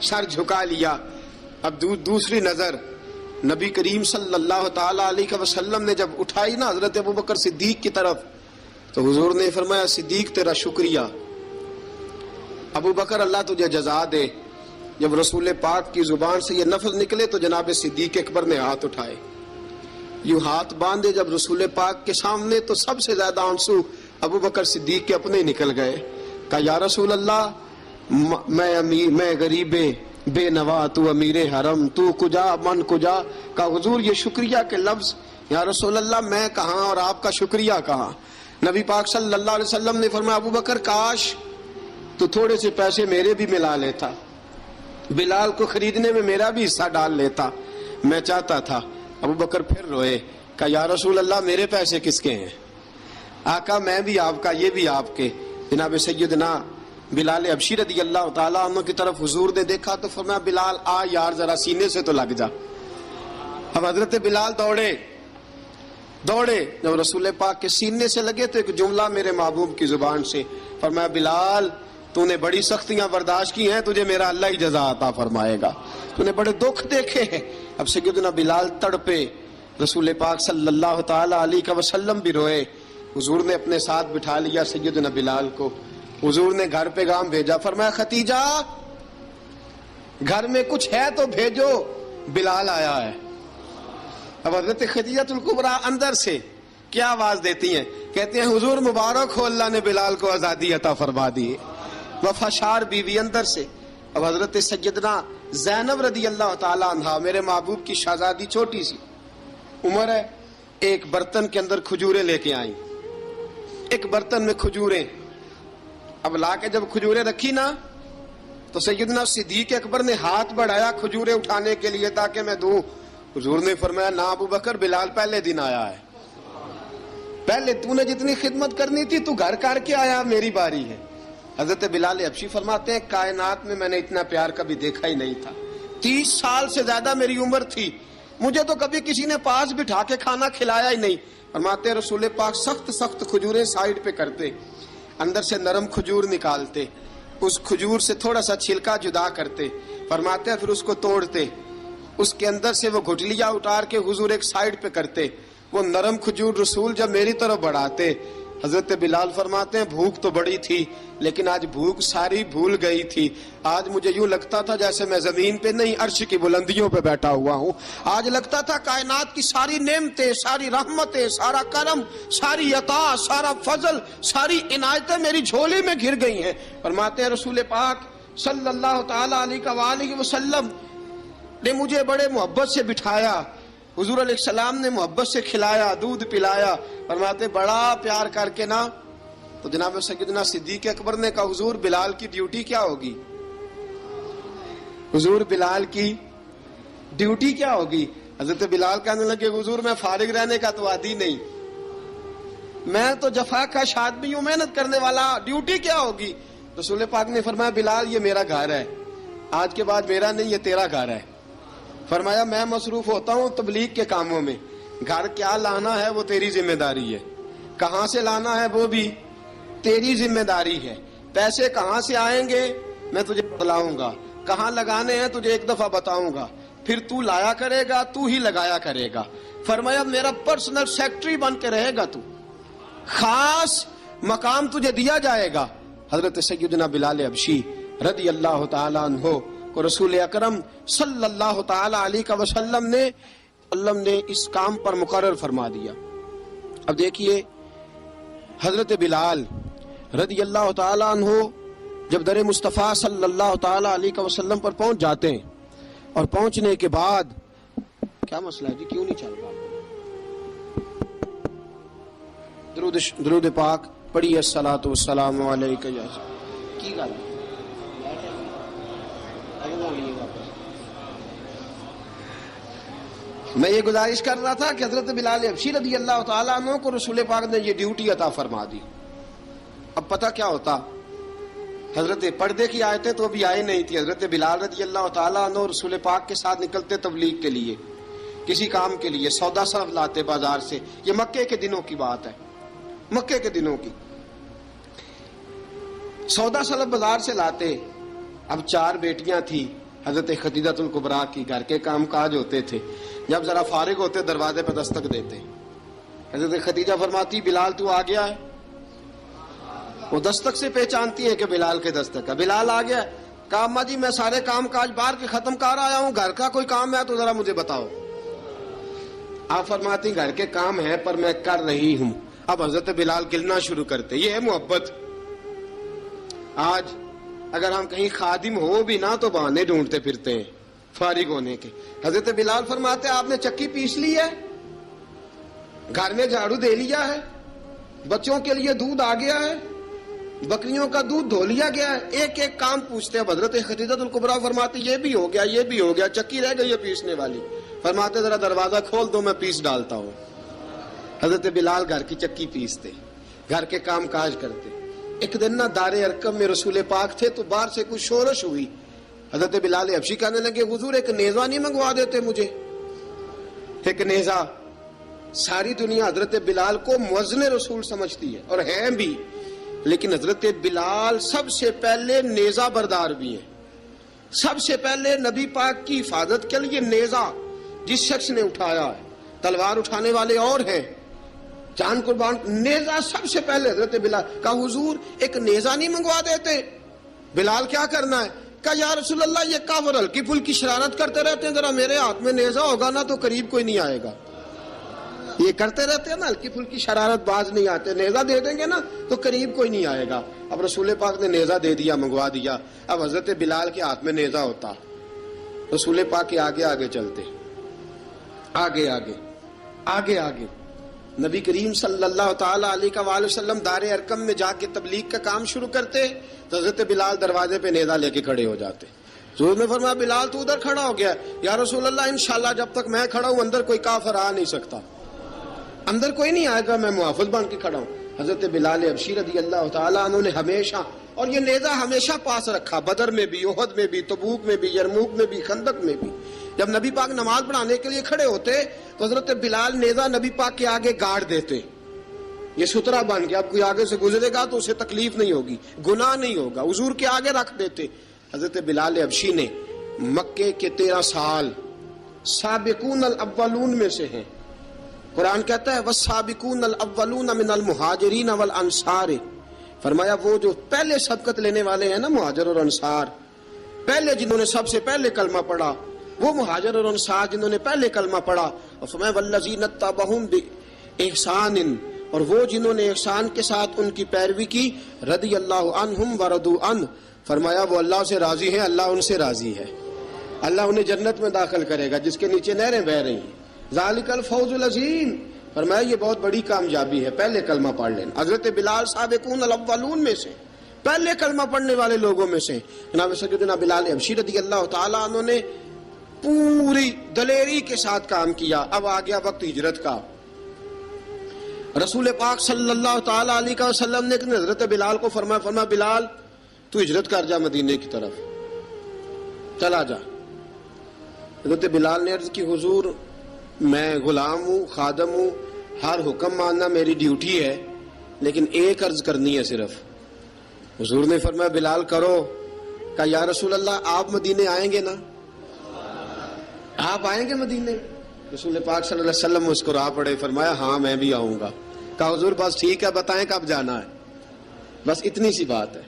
سر جھکا لیا۔ اب دوسری نظر نبی کریم صلی اللہ تعالی علیہ وسلم نے جب اٹھائی نا حضرت ابوبکر صدیق کی طرف، تو حضور نے فرمایا صدیق تیرا شکریہ، ابوبکر اللہ تجھے جزا دے۔ جب رسول پاک کی زبان سے یہ لفظ نکلے تو جناب صدیق اکبر نے ہاتھ اٹھائے، یوں ہاتھ باندھے جب رسول پاک کے سامنے، تو سب سے زیادہ آنسو ابوبکر صدیق کے اپنے نکل گئے۔ کہا یا رسول اللہ میں غریب بے نوا، تو امیر حرم، تو کجا من کجا۔ کہا حضور یہ شکریہ کے لفظ، یا رسول اللہ میں کہاں اور آپ کا شکریہ کہاں۔ نبی پاک صلی اللہ علیہ وسلم نے فرمایا ابوبکر کاش تو تھوڑے سے پیسے میرے بھی ملا لیتا، بلال کو خریدنے میں میرا بھی حصہ ڈال لیتا، میں چاہتا تھا۔ ابوبکر پھر روئے، کہا یا رسول اللہ میرے پیسے کس کے ہیں؟ آقا میں بھی آپ کا، یہ بھی آپ کے۔ جناب سیدنا بلال حبشی رضی اللہ تعالیٰ عنہ کی طرف حضور نے دیکھا تو فرمایا بلال آ یار ذرا سینے سے تو لگ جا۔ اب حضرت بلال دوڑے، جب رسول پاک کے سینے سے لگے تو ایک جملہ میرے محبوب کی زبان سے، فرمایا بلال تو نے بڑی سختیاں برداشت کی ہیں، تجھے میرا اللہ ہی جزا عطا فرمائے گا، تو نے بڑے دکھ دیکھے ہیں۔ اب سیدنا بلال تڑپے، رسول پاک صلی اللہ تعالی علیہ وسلم بھی روئے۔ حضور نے اپنے ساتھ بٹھا لیا سیدنا بلال کو، حضور نے گھر پیغام بھیجا، فرمایا ختیجہ گھر میں کچھ ہے تو بھیجو، بلال آیا ہے۔ اب حضرت خدیجہ الکبریٰ اندر سے کیا آواز دیتی ہیں؟ کہتے ہیں حضور مبارک ہو، اللہ نے بلال کو آزادی عطا فرما دی۔ وفاشار بیوی اندر سے۔ اب حضرت سیدنا زینب رضی اللہ تعالی عنہا، میرے محبوب کی شہزادی، چھوٹی سی عمر ہے، ایک برتن کے اندر کھجوریں لے کے آئیں، ایک برتن میں کھجوریں۔ اب لا کے جب کھجوریں رکھی نا تو سیدنا صدیق اکبر نے ہاتھ بڑھایا کھجوریں اٹھانے کے لیے تاکہ میں دوں۔ حضور نے فرمایا نہ ابو بکر، بلال پہلے دن آیا ہے، پہلے تو نے جتنی خدمت کرنی تھی تو گھر کر کے آیا، میری باری ہے۔ حضرت بلال حبشی فرماتے ہیں کائنات میں نے اتنا پیار کبھی دیکھا ہی نہیں تھا۔ 30 سال سے زیادہ میری عمر تھی، مجھے تو کبھی کسی نے پاس بٹھا کے کھانا کھلایا ہی نہیں۔ فرماتے ہیں رسول پاک سخت سخت کھجوریں سائیڈ پہ کرتے، اندر سے نرم کھجور نکالتے، اس کھجور سے تھوڑا سا چھلکا جدا کرتے، فرماتے ہیں پھر اس کو توڑتے، اس کے اندر سے وہ گھٹلیاں اتار کے حضور ایک سائیڈ پہ کرتے، وہ نرم کھجور رسول جب میری طرف بڑھاتے، حضرت بلال فرماتے ہیں بھوک تو بڑی تھی لیکن آج بھوک ساری بھول گئی تھی۔ آج مجھے یوں لگتا تھا جیسے میں زمین پہ نہیں عرش کی بلندیوں پہ بیٹھا ہوا ہوں۔ آج لگتا تھا کائنات کی ساری نعمتیں، ساری رحمتیں، سارا کرم، ساری عطا، سارا فضل، ساری عنایتیں میری جھولی میں گھر گئی ہیں۔ فرماتے ہیں رسول پاک صلی اللہ تعالی علیہ وآلہ وسلم نے مجھے بڑے محبت سے بٹھایا، حضور علیہ السلام نے محبت سے کھلایا، دودھ پلایا۔ فرماتے بڑا پیار کر کے نا تو جناب سیدنا صدیق اکبر نے کہا حضور بلال کی ڈیوٹی کیا ہوگی؟ حضور بلال کی ڈیوٹی کیا ہوگی؟ حضرت بلال کہنے لگے حضور میں فارغ رہنے کا تو عادی نہیں، میں تو جفا کا آدمی ہوں، محنت کرنے والا، ڈیوٹی کیا ہوگی؟ رسول پاک نے فرمایا بلال یہ میرا گھر ہے، آج کے بعد میرا نہیں، یہ تیرا گھر ہے۔ فرمایا میں مصروف ہوتا ہوں تبلیغ کے کاموں میں، گھر کیا لانا ہے وہ تیری ذمہ داری ہے، کہاں سے لانا ہے وہ بھی تیری ذمہ داری ہے، پیسے کہاں سے آئیں گے میں تجھے بتلاؤں گا، کہاں لگانے ہیں تجھے ایک دفعہ بتاؤں گا، پھر تو لایا کرے گا، تو ہی لگایا کرے گا۔ فرمایا میرا پرسنل سیکٹری بن کے رہے گا، تو خاص مقام تجھے دیا جائے گا۔ حضرت سیدنا بلال حبشی رضی اللہ تعالی عنہ کو رسول اکرم صلی اللہ تعالی علیہ وسلم نے اس کام پر مقرر فرما دیا۔ اب دیکھیے حضرت بلال رضی اللہ تعالی عنہ جب در مصطفیٰ صلی اللہ تعالی علیہ وسلم پر پہنچ جاتے ہیں، اور پہنچنے کے بعد کیا مسئلہ ہے جی، کیوں نہیں چل رہا؟ درود پاک پڑھیے الصلاۃ والسلام علیک یا کی گل میں یہ گزارش کر رہا تھا کہ حضرت بلال حبشی رضی اللہ تعالیٰ عنہ کو رسول پاک نے یہ ڈیوٹی عطا فرما دی۔ اب پتہ کیا ہوتا، حضرت پردے کی آیتیں تو ابھی آئی نہیں تھی، حضرت بلال رضی اللہ تعالیٰ عنہ رسول پاک کے ساتھ نکلتے تبلیغ کے لیے، کسی کام کے لیے، سودا سلف لاتے بازار سے، یہ مکے کے دنوں کی بات ہے، مکے کے دنوں کی سودا سلف بازار سے لاتے۔ اب 4 بیٹیاں تھیں حضرت خدیجہ الکبریٰ کی، گھر کے کام کاج ہوتے تھے، جب ذرا فارغ ہوتے دروازے پہ دستک دیتے، حضرت خدیجہ فرماتی بلال تو آ گیا ہے، وہ دستک سے پہچانتی ہیں کہ بلال کے دستک ہے، بلال آ گیا ہے۔ کہا اماں جی میں سارے کام کاج باہر کے ختم کر آیا ہوں، گھر کا کوئی کام ہے تو ذرا مجھے بتاؤ۔ آپ فرماتی گھر کے کام ہے پر میں کر رہی ہوں۔ اب حضرت بلال گلنا شروع کرتے، یہ ہے محبت۔ آج اگر ہم کہیں خادم ہو بھی نہ تو بہانے ڈھونڈتے پھرتے ہیں فارغ ہونے کے۔ حضرت بلال فرماتے آپ نے چکی پیس لی ہے، گھر میں جھاڑو دے لیا ہے، بچوں کے لیے دودھ آ گیا ہے، بکریوں کا دودھ دھو لیا گیا ہے، ایک ایک کام پوچھتے ہیں۔ حضرت خدیجہ الکبریٰ فرماتے یہ بھی ہو گیا، یہ بھی ہو گیا، چکی رہ گئی ہے پیسنے والی۔ فرماتے ذرا دروازہ کھول دو میں پیس ڈالتا ہوں۔ حضرت بلال گھر کی چکی پیستے، گھر کے کام کاج کرتے۔ ایک دن نہ دار ارقم میں رسول پاک تھے تو باہر سے کچھ شورش ہوئی، حضرت بلال حبشی کہنے لگے حضور ایک نیزہ نہیں منگوا دیتے مجھے؟ ایک نیزہ۔ ساری دنیا حضرت بلال کو مؤذن رسول سمجھتی ہے اور ہیں بھی، لیکن حضرت بلال سب سے پہلے نیزہ بردار بھی ہیں۔ سب سے پہلے نبی پاک کی حفاظت کے لیے نیزہ جس شخص نے اٹھایا ہے، تلوار اٹھانے والے اور ہیں، جان قربان، نیزہ سب سے پہلے حضرت بلال۔ کہا حضور ایک نیزہ نہیں منگوا دیتے؟ بلال کیا کرنا ہے؟ کہا یا رسول اللہ یہ کافر ہلکی پھلکی شرارت کرتے رہتے ہیں، ذرا میرے ہاتھ میں نیزہ ہوگا نا تو قریب کوئی نہیں آئے گا. یہ کرتے رہتے ہیں نا ہلکی پھلکی شرارت، باز نہیں آتے، نیزہ دے دیں گے نا تو قریب کوئی نہیں آئے گا. اب رسول پاک نے نیزہ دے دیا، منگوا دیا. اب حضرت بلال کے ہاتھ میں نیزہ ہوتا، رسول پاک کے آگے آگے چلتے، آگے آگے آگے آگے. نبی کریم صلی اللہ تعالی علیہ وآلہ وسلم دار ارقم میں جا کے تبلیغ کا کام شروع کرتے تو حضرت بلال دروازے پہ نیزہ لے کے کھڑے ہو جاتے. حضور نے فرمایا بلال تو ادھر کھڑا ہو گیا. یا رسول اللہ انشاءاللہ جب تک میں کھڑا ہوں اندر کوئی کافر آ نہیں سکتا، اندر کوئی نہیں آئے گا، میں محافظ بن کے کھڑا ہوں. حضرت بلال حبشی رضی اللہ تعالیٰ عنہ نے ہمیشہ، اور یہ نیزہ ہمیشہ پاس رکھا، بدر میں بھی، احد میں بھی، تبوک میں بھی، یرموک میں بھی، خندق میں بھی. جب نبی پاک نماز پڑھانے کے لیے کھڑے ہوتے تو حضرت بلال نیزہ نبی پاک کے آگے گاڑ دیتے. یہ سترا بن گیا، اب کوئی آگے سے گزرے گا تو اسے تکلیف نہیں ہوگی، گناہ نہیں ہوگا، حضور کے آگے رکھ دیتے. حضرت بلال حبشی نے مکے کے 13 سال سابقون الاولون میں سے ہیں. قرآن کہتا ہے والسابقون الاولون من المہاجرین والانصار، فرمایا وہ جو پہلے سبقت لینے والے ہیں نا مہاجر اور انصار، پہلے جنہوں نے سب سے پہلے کلمہ پڑھا وہ مہاجر اور انصار جنہوں نے پہلے کلمہ پڑھا. اور فرمایا والذین اتبعوہم باحسان، اور وہ جنہوں نے احسان کے ساتھ ان کی پیروی کی، رضی اللہ عنہم ورضوا عنہ، فرمایا وہ اللہ سے راضی ہیں، اللہ ان سے راضی ہے. اللہ انہیں جنت میں داخل کرے گا جس کے نیچے نہریں بہہ رہی ہیں. ذالک الفوز العظیم، فرمایا یہ بہت بڑی کامیابی ہے پہلے کلمہ پڑھ لینا. حضرت بلال سابقون الاولون میں سے، پہلے کلمہ پڑھنے والے لوگوں میں سے. جناب سیدنا بلال حبشی رضی اللہ تعالیٰ عنہ نے پوری دلیری کے ساتھ کام کیا. اب آ گیا وقت ہجرت کا. رسول پاک صلی اللہ تعالیٰ علیہ وسلم نے حضرت بلال کو فرمایا بلال تو ہجرت کر جا مدینے کی طرف، چلا جا. حضرت بلال نے عرض کی حضور میں غلام ہوں، خادم ہوں، ہر حکم ماننا میری ڈیوٹی ہے، لیکن ایک عرض کرنی ہے صرف. حضور نے فرمایا بلال کرو. کہا یا رسول اللہ آپ مدینے آئیں گے نا، آپ آئیں گے مدینے؟ رسول پاک صلی اللہ علیہ وسلم مسکرا پڑے، فرمایا ہاں میں بھی آؤں گا. کہا حضور بس ٹھیک ہے بتائیں کب جانا ہے، بس اتنی سی بات ہے.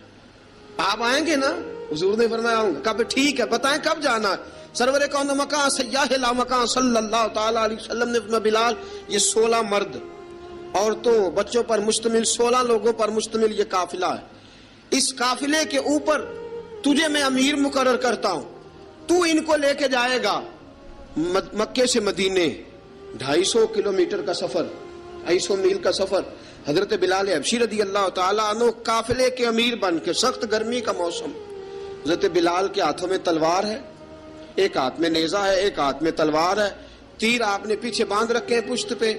آپ آئیں گے نا؟ حضور نے فرمایا آؤں گا. کہا ٹھیک ہے بتائیں کب جانا ہے. سرور کون مکان سیاح لا مکان صلی اللہ تعالی علیہ وسلم نے فرمایا بلال یہ 16 مرد عورتوں بچوں پر مشتمل 16 لوگوں پر مشتمل یہ قافلہ ہے. اس قافلے کے اوپر تجھے میں امیر مقرر کرتا ہوں، تو ان کو لے کے جائے گا مکے سے مدینے. 250 کلومیٹر کا سفر، 250 میل کا سفر. حضرت بلال حبشی رضی اللہ تعالیٰ عنہ قافلے کے امیر بن کے، سخت گرمی کا موسم، حضرت بلال کے ہاتھوں میں تلوار ہے، ایک ہاتھ میں نیزہ ہے، ایک ہاتھ میں تلوار ہے. تیر آپ نے پیچھے باندھ رکھے ہیں پشت پہ،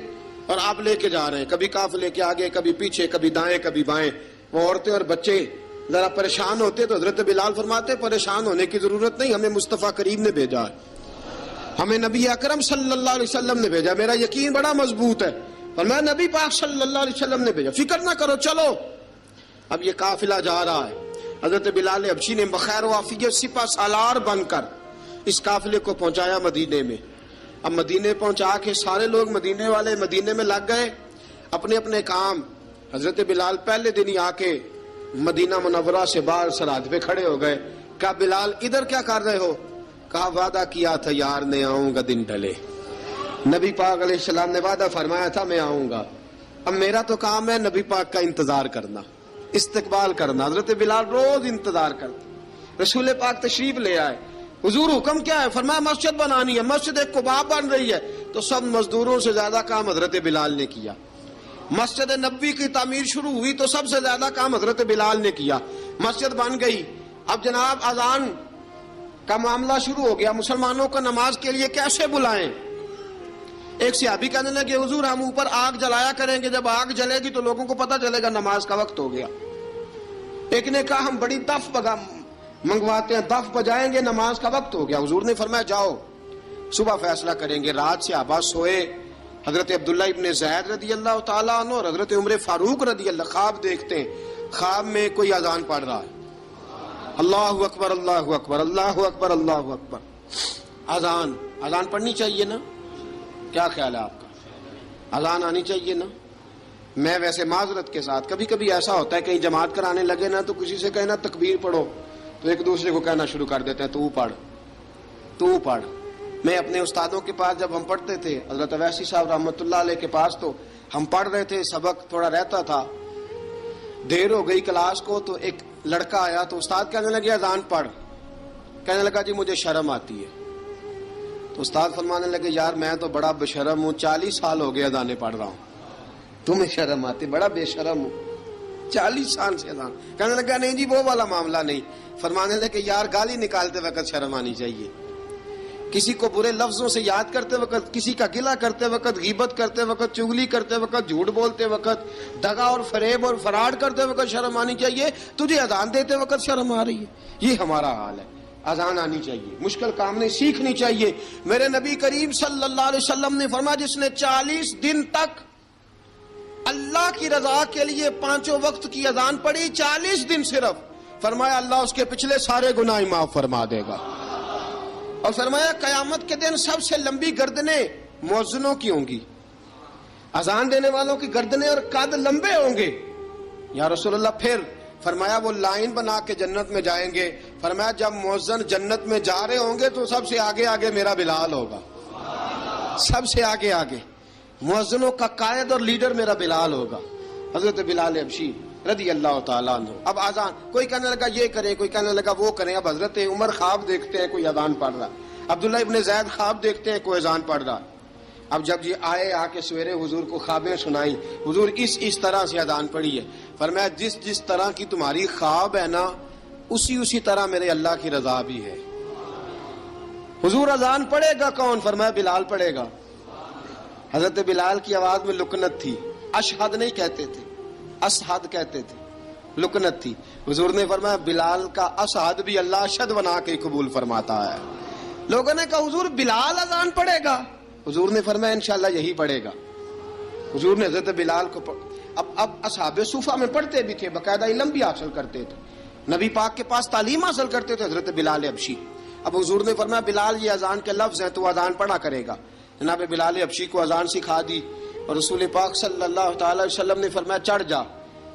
اور آپ لے کے جا رہے ہیں، کبھی قافلے کے آگے، کبھی پیچھے، کبھی دائیں کبھی بائیں. وہ عورتیں اور بچے ذرا پریشان ہوتے تو حضرت بلال فرماتے پریشان ہونے کی ضرورت نہیں، ہمیں مصطفیٰ کریم نے بھیجا ہے، ہمیں نبی اکرم صلی اللہ علیہ وسلم نے بھیجا. میرا یقین بڑا مضبوط ہے، فرمایا نبی پاک صلی اللہ علیہ وسلم نے بھیجا، فکر نہ کرو چلو. اب یہ قافلہ جا رہا ہے. حضرت بلال حبشی نے بخیر و عافیت سپہ سالار بن کر اس قافلے کو پہنچایا مدینے میں. اب مدینے پہنچا کے سارے لوگ مدینے والے مدینے میں لگ گئے اپنے اپنے کام. حضرت بلال پہلے دن ہی آ کے مدینہ منورہ سے باہر سرحد پہ کھڑے ہو گئے. کہا بلال ادھر کیا کر رہے ہو؟ کہا وعدہ کیا تھا یار نے آؤں گا دن ڈھلے. نبی پاک علیہ السلام نے وعدہ فرمایا تھا میں آؤں گا. اب میرا تو کام ہے نبی پاک کا انتظار کرنا، استقبال کرنا. حضرت بلال روز انتظار کرتے. رسول پاک تشریف لے آئے. حضور حکم کیا ہے؟ فرمایا مسجد بنانی ہے. مسجد قباء بن رہی ہے. تو سب مزدوروں سے زیادہ کام حضرت بلال نے کیا. مسجد نبوی کی تعمیر شروع ہوئی تو سب سے زیادہ کام حضرت بلال نے کیا. مسجد بن گئی. اب جناب اذان کا معاملہ شروع ہو گیا، مسلمانوں کو نماز کے لیے کیسے بلائیں؟ ایک صحابی کہنے لگے حضور ہم اوپر آگ جلایا کریں گے، جب آگ جلے گی تو لوگوں کو پتہ چلے گا نماز کا وقت ہو گیا. ایک نے کہا ہم بڑی دف منگواتے ہیں، دف بجائیں گے، نماز کا وقت ہو گیا. حضور نے فرمایا جاؤ صبح فیصلہ کریں گے. رات سے صحابہ سوئے. حضرت عبداللہ ابن زید رضی اللہ تعالیٰ عنہ اور حضرت عمر فاروق رضی اللہ خواب دیکھتے ہیں. خواب میں کوئی اذان پڑھ رہا ہے، اللہ اکبر اللہ اکبر اللہ اکبر اللہ اکبر. اذان پڑھنی چاہیے نا؟ کیا خیال ہے آپ کا؟ اذان آنی چاہیے نا؟ میں ویسے معذرت کے ساتھ کبھی کبھی ایسا ہوتا ہے کہیں جماعت کرانے لگے نا تو کسی سے کہنا تکبیر پڑھو، تو ایک دوسرے کو کہنا شروع کر دیتے ہیں تو پڑھ تو پڑھ. میں اپنے استادوں کے پاس جب ہم پڑھتے تھے حضرت اویسی صاحب رحمۃ اللہ علیہ کے پاس، تو ہم پڑھ رہے تھے، سبق تھوڑا رہتا تھا، دیر ہو گئی کلاس کو، تو ایک لڑکا آیا تو استاد کہنے لگے اذان پڑھ. کہنے لگا جی مجھے شرم آتی ہے. تو استاد فرمانے لگے یار میں تو بڑا بے-شرم ہوں، 40 سال ہو گئے اذانیں پڑھ رہا ہوں، تمہیں شرم آتی؟ بڑا بے شرم ہوں، 40 سال سے اذان. کہنے لگا نہیں جی وہ والا معاملہ نہیں. فرمانے لگے یار گالی نکالتے وقت شرم آنی چاہیے، کسی کو برے لفظوں سے یاد کرتے وقت، کسی کا گلہ کرتے وقت، غیبت کرتے وقت، چغلی کرتے وقت، جھوٹ بولتے وقت، دغا اور فریب اور فراڈ کرتے وقت شرم آنی چاہیے. تجھے اذان دیتے وقت شرم آ رہی ہے. یہ ہمارا حال ہے. اذان آنی چاہیے، مشکل کام نہیں، سیکھنی چاہیے. میرے نبی کریم صلی اللہ علیہ وسلم نے فرمایا جس نے 40 دن تک اللہ کی رضا کے لیے 5 وقت کی اذان پڑھی، 40 دن صرف، فرمایا اللہ اس کے پچھلے سارے گناہ معاف فرما دے گا. اور فرمایا قیامت کے دن سب سے لمبی گردنیں مؤذنوں کی ہوں گی، اذان دینے والوں کی گردنیں اور قد لمبے ہوں گے. یا رسول اللہ پھر؟ فرمایا وہ لائن بنا کے جنت میں جائیں گے. فرمایا جب مؤذن جنت میں جا رہے ہوں گے تو سب سے آگے آگے میرا بلال ہوگا، سب سے آگے آگے مؤذنوں کا قائد اور لیڈر میرا بلال ہوگا، حضرت بلال حبشی رضی اللہ تعالیٰ عنہ. اب اذان کوئی کہنے لگا یہ کریں، کوئی کہنے لگا وہ کریں. اب حضرت عمر خواب دیکھتے ہیں کوئی اذان پڑھ رہا، عبداللہ ابن زید خواب دیکھتے ہیں کوئی اذان پڑھ رہا. اب جب یہ آئے آ کے سویرے حضور کو خوابیں سنائیں، حضور اس طرح سے اذان پڑھی ہے. فرمایا جس طرح کی تمہاری خواب ہے نا اسی طرح میرے اللہ کی رضا بھی ہے. حضور اذان پڑھے گا کون؟ فرمایا بلال پڑھے گا. حضرت بلال کی آواز میں لکنت تھی، اشہد نہیں کہتے تھے، اسحد کہتے تھے، لکنت تھی. حضور نے فرمایا بلال کا اسحد بھی اللہ اشہد بنا کے قبول فرماتا ہے. لوگوں نے کہا حضور بلال اذان پڑھے گا؟ حضور نے فرمایا انشاءاللہ یہی پڑھے گا. حضور نے حضرت بلال کو اب اصحاب صوفہ میں پڑھتے بھی تھے، باقاعدہ علم بھی حاصل کرتے تھے، نبی پاک کے پاس تعلیم حاصل کرتے تھے حضرت بلال حبشی. اب حضور نے فرمایا بلال یہ اذان کے لفظ ہیں تو اذان پڑھا کرے گا. جناب بلال حبشی کو اذان سکھا دی اور رسول پاک صلی اللہ تعالی وسلم نے فرمایا چڑھ جا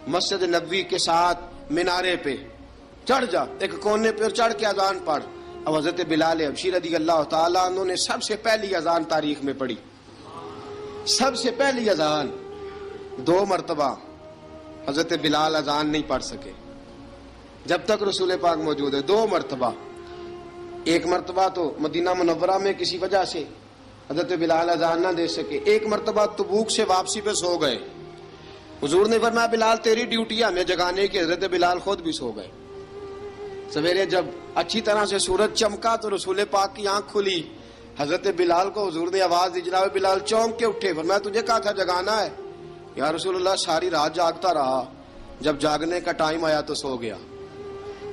مسجد نبوی کے ساتھ مینارے پہ، چڑھ جا ایک کونے پہ اور چڑھ کے اذان پڑھ. اب حضرت بلال حبشی رضی اللہ تعالیٰ عنہ نے سب سے پہلی اذان تاریخ میں پڑھی، سب سے پہلی اذان. 2 مرتبہ حضرت بلال اذان نہیں پڑھ سکے جب تک رسول پاک موجود ہے. 2 مرتبہ، ایک مرتبہ تو مدینہ منورہ میں کسی وجہ سے حضرت بلال اذان نہ دے سکے، ایک مرتبہ تبوک سے واپسی پہ سو گئے. حضور نے فرمایا بلال تیری ڈیوٹی ہے ہمیں جگانے کی. حضرت بلال خود بھی سو گئے. سویرے جب اچھی طرح سے سورج چمکا تو رسول پاک کی آنکھ کھلی. حضرت بلال کو حضور نے آواز دی، جناب بلال چونک کے اٹھے. فرمایا تجھے کہا تھا جگانا ہے. یا رسول اللہ ساری رات جاگتا رہا، جب جاگنے کا ٹائم آیا تو سو گیا.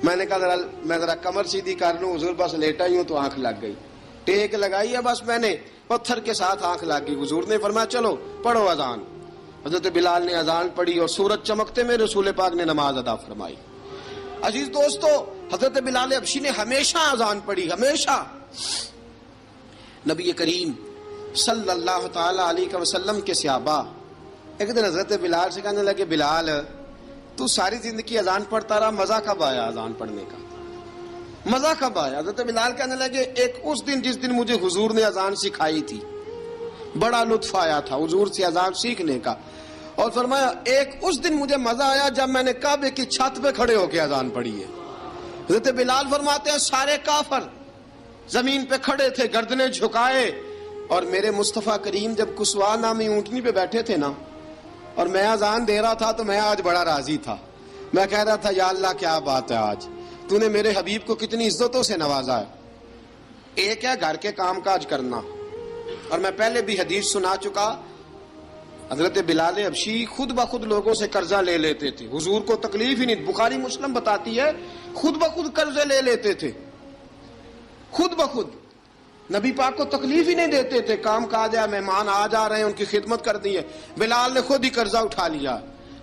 میں نے کہا میں ذرا کمر سیدھی کر لوں. حضور بس لیٹا ہی ہوں تو آنکھ لگ گئی، ٹیک لگائی ہے بس میں نے، پتھر کے ساتھ آنکھ لگ گئی. حضور نے فرمایا چلو پڑھو اذان. حضرت بلال نے اذان پڑھی اور سورج چمکتے میں رسول پاک نے نماز ادا فرمائی. عزیز دوستو حضرت بلال حبشی نے ہمیشہ اذان پڑھی، ہمیشہ. نبی کریم صلی اللہ تعالی علیہ وسلم کے صحابہ ایک دن حضرت بلال سے کہنے لگے بلال تو ساری زندگی اذان پڑھتا رہا، مزہ کب آیا اذان پڑھنے کا؟ مزہ کب آیا؟ حضرت بلال کہنے لگے ایک اس دن جس دن مجھے حضور نے اذان سکھائی تھی، بڑا لطف آیا تھا حضور سے اذان سیکھنے کا. اور فرمایا ایک اس دن مجھے مزہ آیا جب میں نے کعبے کی چھت پہ کھڑے ہو کے اذان پڑھی ہے. حضرت بلال فرماتے ہیں سارے کافر زمین پہ کھڑے تھے گردنیں جھکائے، اور میرے مصطفیٰ کریم جب کسوا نامی اونٹنی پہ بیٹھے تھے نا اور میں اذان دے رہا تھا تو میں آج بڑا راضی تھا. میں کہہ رہا تھا یا اللہ کیا بات ہے، آج تو نے میرے حبیب کو کتنی عزتوں سے نوازا ہے. ایک ہے گھر کے کام کاج کرنا، اور میں پہلے بھی حدیث سنا چکا، حضرت بلال حبشی خود بخود لوگوں سے قرضہ لے لیتے تھے، حضور کو تکلیف ہی نہیں. بخاری مسلم بتاتی ہے خود بخود قرضے لے لیتے تھے، خود بخود نبی پاک کو تکلیف ہی نہیں دیتے تھے. کام کاج ہے، مہمان آ جا رہے ہیں ان کی خدمت کر دی ہے. بلال نے خود ہی قرضہ اٹھا لیا،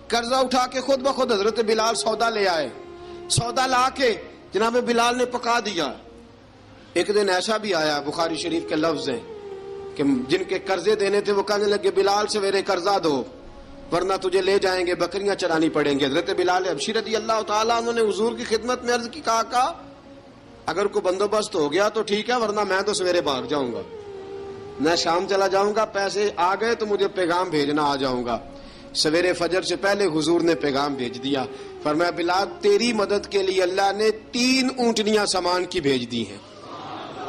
قرضہ اٹھا کے خود بخود حضرت بلال سودا لے آئے، سودا لا کے جناب بلال نے پکا دیا. ایک دن ایسا بھی آیا بخاری شریف کے لفظ ہیں کہ جن کے قرضے دینے تھے وہ کہنے لگے بلال سویرے قرضہ دو. ورنہ تجھے لے جائیں گے، بکریاں چرانی پڑیں گے۔ حضرت بلال حبشی رضی اللہ تعالیٰ عنہ نے حضور کی خدمت میں عرض کی، کہا اگر کوئی بندوبست ہو گیا تو ٹھیک ہے، ورنہ میں تو سویرے بھاگ جاؤں گا، میں شام چلا جاؤں گا، پیسے آ گئے تو مجھے پیغام بھیجنا، آ جاؤں گا۔ سویرے فجر سے پہلے حضور نے پیغام بھیج دیا، فرمایا بلال تیری مدد کے لیے اللہ نے 3 اونٹنیاں سامان کی بھیج دی ہیں۔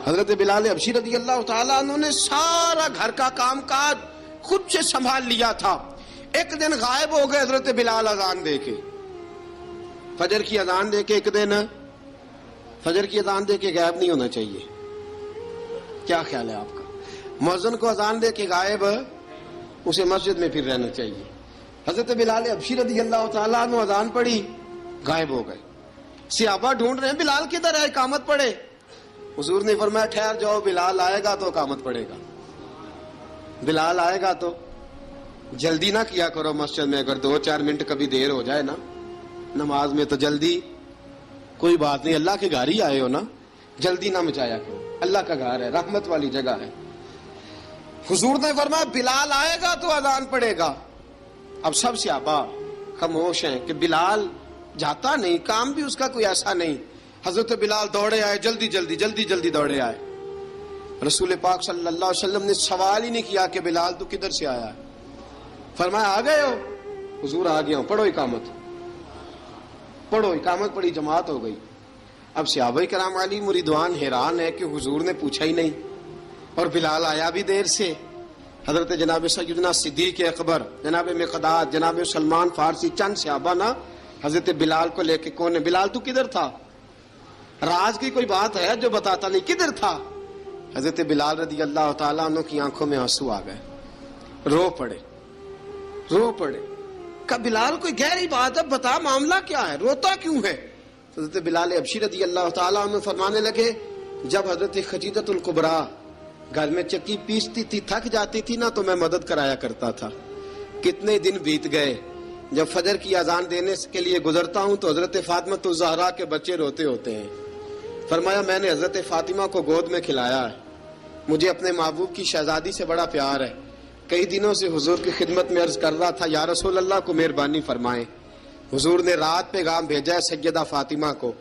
حضرت بلال حبشی رضی اللہ تعالیٰ عنہ نے سارا گھر کا کام کاج خود سے سنبھال لیا تھا۔ ایک دن غائب ہو گئے حضرت بلال اذان دے کے، فجر کی اذان دے کے، ایک دن فجر کی اذان دے کے غائب نہیں ہونا چاہیے، کیا خیال ہے آپ کا؟ مؤذن کو اذان دے کے غائب، اسے مسجد میں پھر رہنا چاہیے۔ حضرت بلال حبشی رضی اللہ تعالیٰ عنہ اذان پڑھی، غائب ہو گئے۔ صحابہ ڈھونڈ رہے ہیں بلال کدھر ہے، اقامت پڑھے۔ حضور نے فرمایا ٹھہر جاؤ، بلال آئے گا تو اقامت پڑھے گا، بلال آئے گا تو جلدی نہ کیا کرو مسجد میں، اگر 2-4 منٹ کبھی دیر ہو جائے نا نماز میں تو جلدی کوئی بات نہیں، اللہ کے گھر ہی آئے ہو نا، جلدی نہ مچایا کرو، اللہ کا گھر ہے، رحمت والی جگہ ہے۔ حضور نے فرمایا بلال آئے گا تو اذان پڑے گا۔ اب سب صحابہ خاموش ہیں کہ بلال جاتا نہیں، کام بھی اس کا کوئی ایسا نہیں۔ حضرت بلال دوڑے آئے، جلدی دوڑے آئے۔ رسول پاک صلی اللہ علیہ وسلم نے سوال ہی نہیں کیا کہ بلال تو کدھر سے آیا ہے، فرمایا آ گئے ہو؟ حضور آ گیا ہوں، پڑھو اقامت پڑھی، جماعت ہو گئی۔ اب صحابہ کرام علی مریدوان حیران ہے کہ حضور نے پوچھا ہی نہیں اور بلال آیا بھی دیر سے۔ حضرت جناب سیدنا صدیق اکبر، جناب مقداد، جناب سلمان فارسی، چند صحابہ نا حضرت بلال کو لے کے، کون ہے بلال تو کدھر تھا؟ راز کی کوئی بات ہے جو بتاتا نہیں، کدھر تھا؟ حضرت بلال رضی اللہ تعالیٰ عنہ کی آنکھوں میں آنسو آ گئے، رو پڑے۔ کہ بلال کوئی گہری بات ہے، بتا معاملہ کیا ہے، روتا کیوں ہے؟ حضرت بلال حبشی رضی اللہ تعالیٰ عنہ فرمانے لگے، جب حضرت خدیجہ الکبریٰ گھر میں چکی پیستی تھی، تھک جاتی تھی نا تو میں مدد کرایا کرتا تھا۔ کتنے دن بیت گئے، جب فجر کی اذان دینے کے لیے گزرتا ہوں تو حضرت فاطمہ الزہرا کے بچے روتے ہوتے ہیں۔ فرمایا میں نے حضرت فاطمہ کو گود میں کھلایا ہے، مجھے اپنے محبوب کی شہزادی سے بڑا پیار ہے۔ کئی دنوں سے حضور کی خدمت میں عرض کر رہا تھا یا رسول اللہ کو مہربانی فرمائیں۔ حضور نے رات پیغام بھیجا ہے سیدہ فاطمہ کو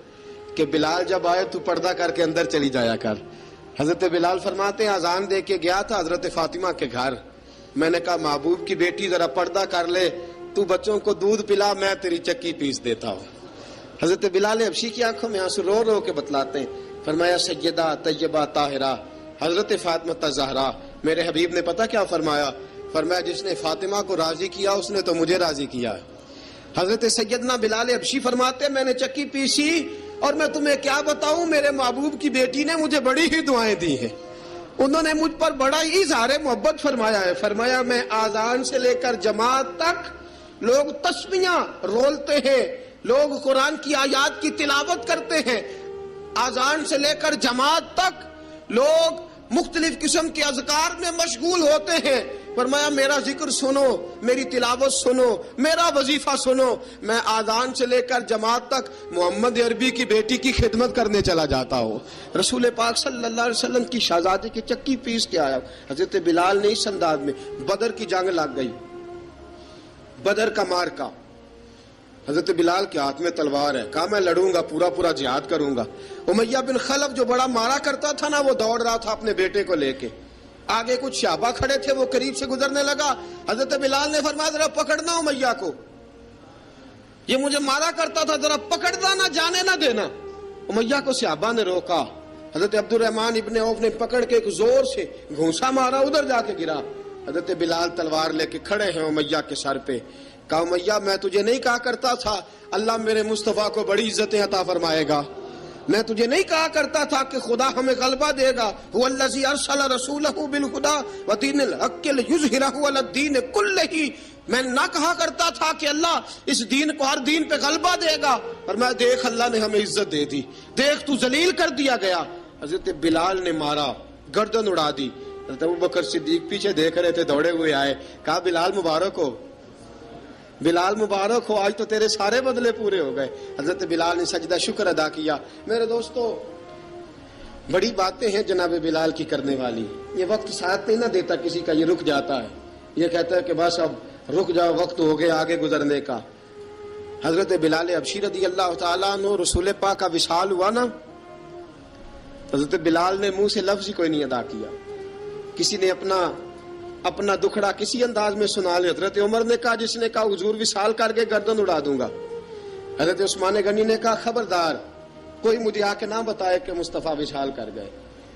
کہ بلال جب آئے تو پردہ کر کے اندر چلی جایا کر۔ حضرت بلال فرماتے ہیں اذان دے کے گیا تھا حضرت فاطمہ کے گھر، میں نے کہا محبوب کی بیٹی ذرا پردہ کر لے، تو بچوں کو دودھ پلا، میں تیری چکی پیس دیتا ہوں۔ حضرت بلال حبشی کی آنکھوں میں آنسو رو رو کے بتلاتے ہیں، فرمایا سیدہ طیبہ طاہرہ حضرت فاطمہ الزہرا، میرے حبیب نے پتہ کیا فرمایا؟ فرمایا جس نے فاطمہ کو راضی کیا اس نے تو مجھے راضی کیا ہے۔ حضرت سیدنا بلال حبشی فرماتے ہیں میں نے چکی پیسی اور میں تمہیں کیا بتاؤں، میرے محبوب کی بیٹی نے مجھے بڑی ہی دعائیں دی ہیں، انہوں نے مجھ پر بڑا ہی اظہار محبت فرمایا ہے۔ فرمایا میں آذان سے لے کر جماعت تک لوگ تسبیحاں رولتے ہیں، لوگ قرآن کی آیات کی تلاوت کرتے ہیں، آذان سے لے کر جماعت تک لوگ مختلف قسم کے اذکار میں مشغول ہوتے ہیں۔ فرمایا میرا ذکر سنو، میری تلاوت سنو، میرا وظیفہ سنو، میں آذان سے لے کر جماعت تک محمد عربی کی بیٹی کی خدمت کرنے چلا جاتا ہوں۔ رسول پاک صلی اللہ علیہ وسلم کی شہزادی کی چکی پیس کے آیا۔ حضرت بلال نے اس انداز میں، بدر کی جنگ لگ گئی، بدر کا مارکا، حضرت بلال کے ہاتھ میں تلوار ہے، کہا میں لڑوں گا، پورا جہاد کروں گا۔ امیہ بن خلف جو بڑا مارا کرتا تھا نا، وہ دوڑ رہا تھا اپنے بیٹے کو لے کے، آگے کچھ صحابہ کھڑے تھے، وہ قریب سے گزرنے لگا، حضرت بلال نے فرمایا ذرا پکڑنا امیہ کو، یہ مجھے مارا کرتا تھا، ذرا پکڑنا، نہ جانے نہ دینا۔ امیہ کو صحابہ نے روکا، حضرت عبد الرحمن ابن عوف نے پکڑ کے ایک زور سے گھونسا مارا، ادھر جا کے گرا۔ حضرت بلال تلوار لے کے کھڑے ہیں امیہ کے سر پہ، کہا امیہ میں تجھے نہیں کہا کرتا تھا اللہ میرے مصطفیٰ کو بڑی عزتیں عطا فرمائے گا، میں تجھے نہیں کہا کرتا تھا کہ خدا ہمیں غلبہ دے گا، هو الذی ارسل رسولہ بالہدی ودین الحق لیظہرہ علی الدین کلہ، میں نہ کہا کرتا تھا کہ اللہ اس دین کو ہر دین پہ غلبہ دے گا، اور میں دیکھ اللہ نے ہمیں عزت دے دی، دیکھ تو ذلیل کر دیا گیا۔ حضرت بلال نے مارا، گردن اڑا دی۔ حضرت ابوبکر صدیق پیچھے دیکھ رہے تھے، دوڑے ہوئے آئے، کہا بلال مبارک ہو، بلال مبارک ہو، آج تو تیرے سارے بدلے پورے ہو گئے۔ حضرت بلال نے سجدہ شکر ادا کیا۔ میرے دوستو بڑی باتیں ہیں جناب بلال کی کرنے والی، یہ وقت ساتھ نہیں نہ دیتا کسی کا، یہ رک جاتا ہے، یہ کہتا ہے کہ بس اب رک جاؤ وقت ہو گیا آگے گزرنے کا. حضرت بلال حبشی رضی اللہ تعالیٰ عنہ رسول پاک کا وصال ہوا نا، حضرت بلال نے منہ سے لفظ ہی کوئی نہیں ادا کیا. کسی نے اپنا دکھڑا کسی انداز میں سنا لیا. حضرت عمر نے کہا، جس نے کہا حضور وصال کر کے گردن اڑا دوں گا. حضرت عثمان غنی نے کہا خبردار کوئی مجھے آ کے نہ بتائے کہ مصطفیٰ وصال کر گئے.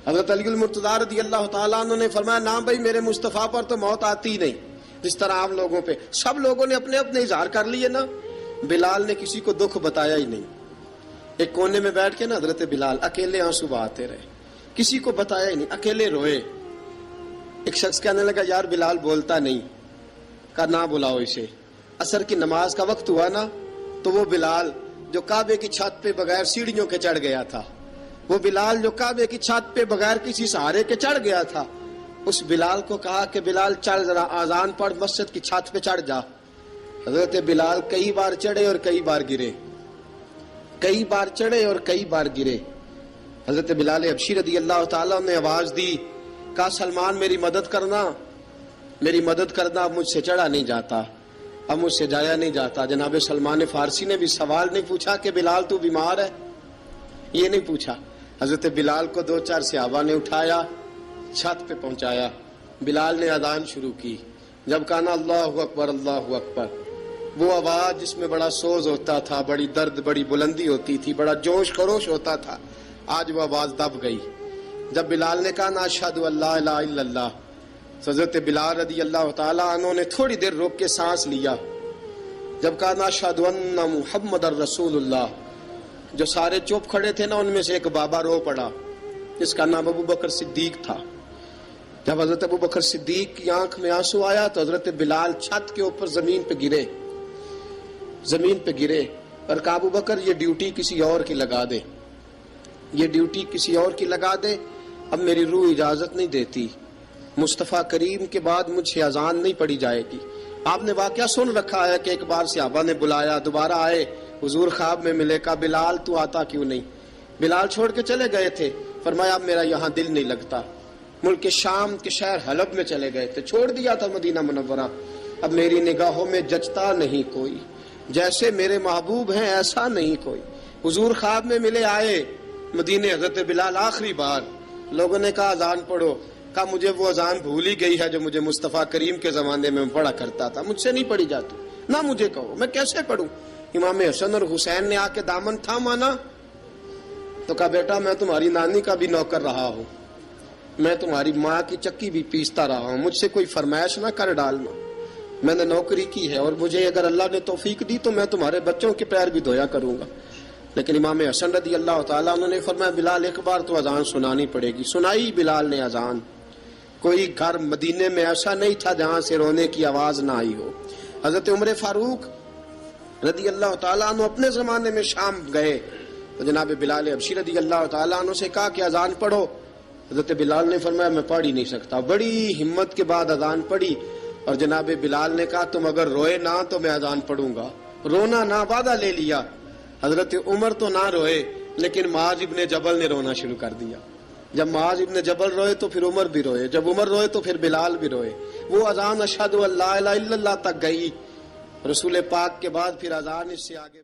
حضرت علی المرتضیٰ رضی اللہ تعالیٰ عنہ نے فرمایا نہ بھائی میرے مصطفیٰ پر تو موت آتی ہی نہیں، جس طرح عام لوگوں پہ. سب لوگوں نے اپنے اپنے اظہار کر لیے نا، بلال نے کسی کو دکھ بتایا ہی نہیں. ایک کونے میں بیٹھ کے نا حضرت بلال اکیلے آنسو بہاتے رہے، کسی کو بتایا ہی نہیں، اکیلے روئے. ایک شخص کہنے لگا یار بلال بولتا نہیں. کہا نہ بلاؤ اسے. عصر کی نماز کا وقت ہوا نا تو وہ بلال جو کعبے کی چھت پہ بغیر سیڑھیوں کے چڑھ گیا تھا، وہ بلال جو کعبے کی چھت پہ بغیر کسی سہارے کے چڑھ گیا تھا، اس بلال کو کہا کہ بلال چڑھ ذرا آذان پڑھ مسجد کی چھت پہ چڑھ جا. حضرت بلال کئی بار چڑھے اور کئی بار گرے، کئی بار چڑھے اور کئی بار گرے. حضرت بلال حبشی رضی اللہ تعالیٰ نے آواز دی، کہا سلمان میری مدد کرنا، میری مدد کرنا. اب مجھ سے چڑھا نہیں جاتا، اب مجھ سے جایا نہیں جاتا. جناب سلمان فارسی نے بھی سوال نہیں پوچھا کہ بلال تو بیمار ہے، یہ نہیں پوچھا. حضرت بلال کو 2-4 صحابہ نے اٹھایا، چھت پہ پہنچایا. بلال نے اذان شروع کی. جب کہا نا اللہ اکبر اللہ اکبر، وہ آواز جس میں بڑا سوز ہوتا تھا، بڑی درد، بڑی بلندی ہوتی تھی، بڑا جوش خروش ہوتا تھا، آج وہ آواز دب گئی. جب بلال نے کہا نا اشہد ان لا الہ الا اللہ، حضرت بلال رضی اللہ تعالیٰ عنہ نے تھوڑی دیر روک کے سانس لیا. جب کہا نا اشہد ان محمد الرسول اللہ، جو سارے چپ کھڑے تھے نا ان میں سے ایک بابا رو پڑا جس کا نام ابو بکر صدیق تھا. جب حضرت ابو بکر صدیق کی آنکھ میں آنسو آیا تو حضرت بلال چھت کے اوپر زمین پہ گرے، زمین پہ گرے اور کہا ابو بکر یہ ڈیوٹی کسی اور کی لگا دے، یہ ڈیوٹی کسی اور کی لگا دے، اب میری روح اجازت نہیں دیتی، مصطفیٰ کریم کے بعد مجھ سے اذان نہیں پڑھی جائے گی. آپ نے واقعہ سن رکھا ہے کہ ایک بار صحابہ نے بلایا، دوبارہ آئے، حضور خواب میں ملے. کہا بلال تو آتا کیوں نہیں؟ بلال چھوڑ کے چلے گئے تھے. فرمایا اب میرا یہاں دل نہیں لگتا. ملک شام کے شہر حلب میں چلے گئے تھے، چھوڑ دیا تھا مدینہ منورہ. اب میری نگاہوں میں جچتا نہیں کوئی، جیسے میرے محبوب ہیں ایسا نہیں کوئی. حضور خواب میں ملے، آئے مدینے. حضرت بلال آخری بار، لوگوں نے کہا اذان پڑھو. کہا مجھے وہ اذان بھول ہی گئی ہے جو مجھے مصطفیٰ کریم کے زمانے میں پڑھا کرتا تھا، مجھ سے نہیں پڑھی جاتی. نہ مجھے کہو، میں کیسے پڑھوں؟ امام حسن اور حسین نے آ کے دامن تھاما نا تو کہا بیٹا میں تمہاری نانی کا بھی نوکر رہا ہوں، میں تمہاری ماں کی چکی بھی پیستا رہا ہوں، مجھ سے کوئی فرمائش نہ کر ڈالنا. میں نے نوکری کی ہے اور مجھے اگر اللہ نے توفیق دی تو میں تمہارے بچوں کے پیر بھی دھویا کروں گا. لیکن امام حسن رضی اللہ تعالیٰ عنہ نے فرمایا بلال ایک بار تو اذان سنانی پڑے گی. سنائی بلال نے اذان. کوئی گھر مدینے میں ایسا نہیں تھا جہاں سے رونے کی آواز نہ آئی ہو. حضرت عمر فاروق رضی اللہ تعالیٰ عنہ اپنے زمانے میں شام گئے تو جناب بلال حبشی رضی اللہ تعالیٰ عنہ سے کہا کہ اذان پڑھو. حضرت بلال نے فرمایا میں پڑھ ہی نہیں سکتا. بڑی ہمت کے بعد اذان پڑھی اور جناب بلال نے کہا تم اگر روئے نہ تو میں اذان پڑھوں گا. رونا نہ، وعدہ لے لیا. حضرت عمر تو نہ روئے لیکن معاذ ابن جبل نے رونا شروع کر دیا. جب معاذ ابن جبل روئے تو پھر عمر بھی روئے، جب عمر روئے تو پھر بلال بھی روئے. وہ اذان اشہد ان لا الہ الا اللہ تک گئی. رسول پاک کے بعد پھر اذان اس سے آگے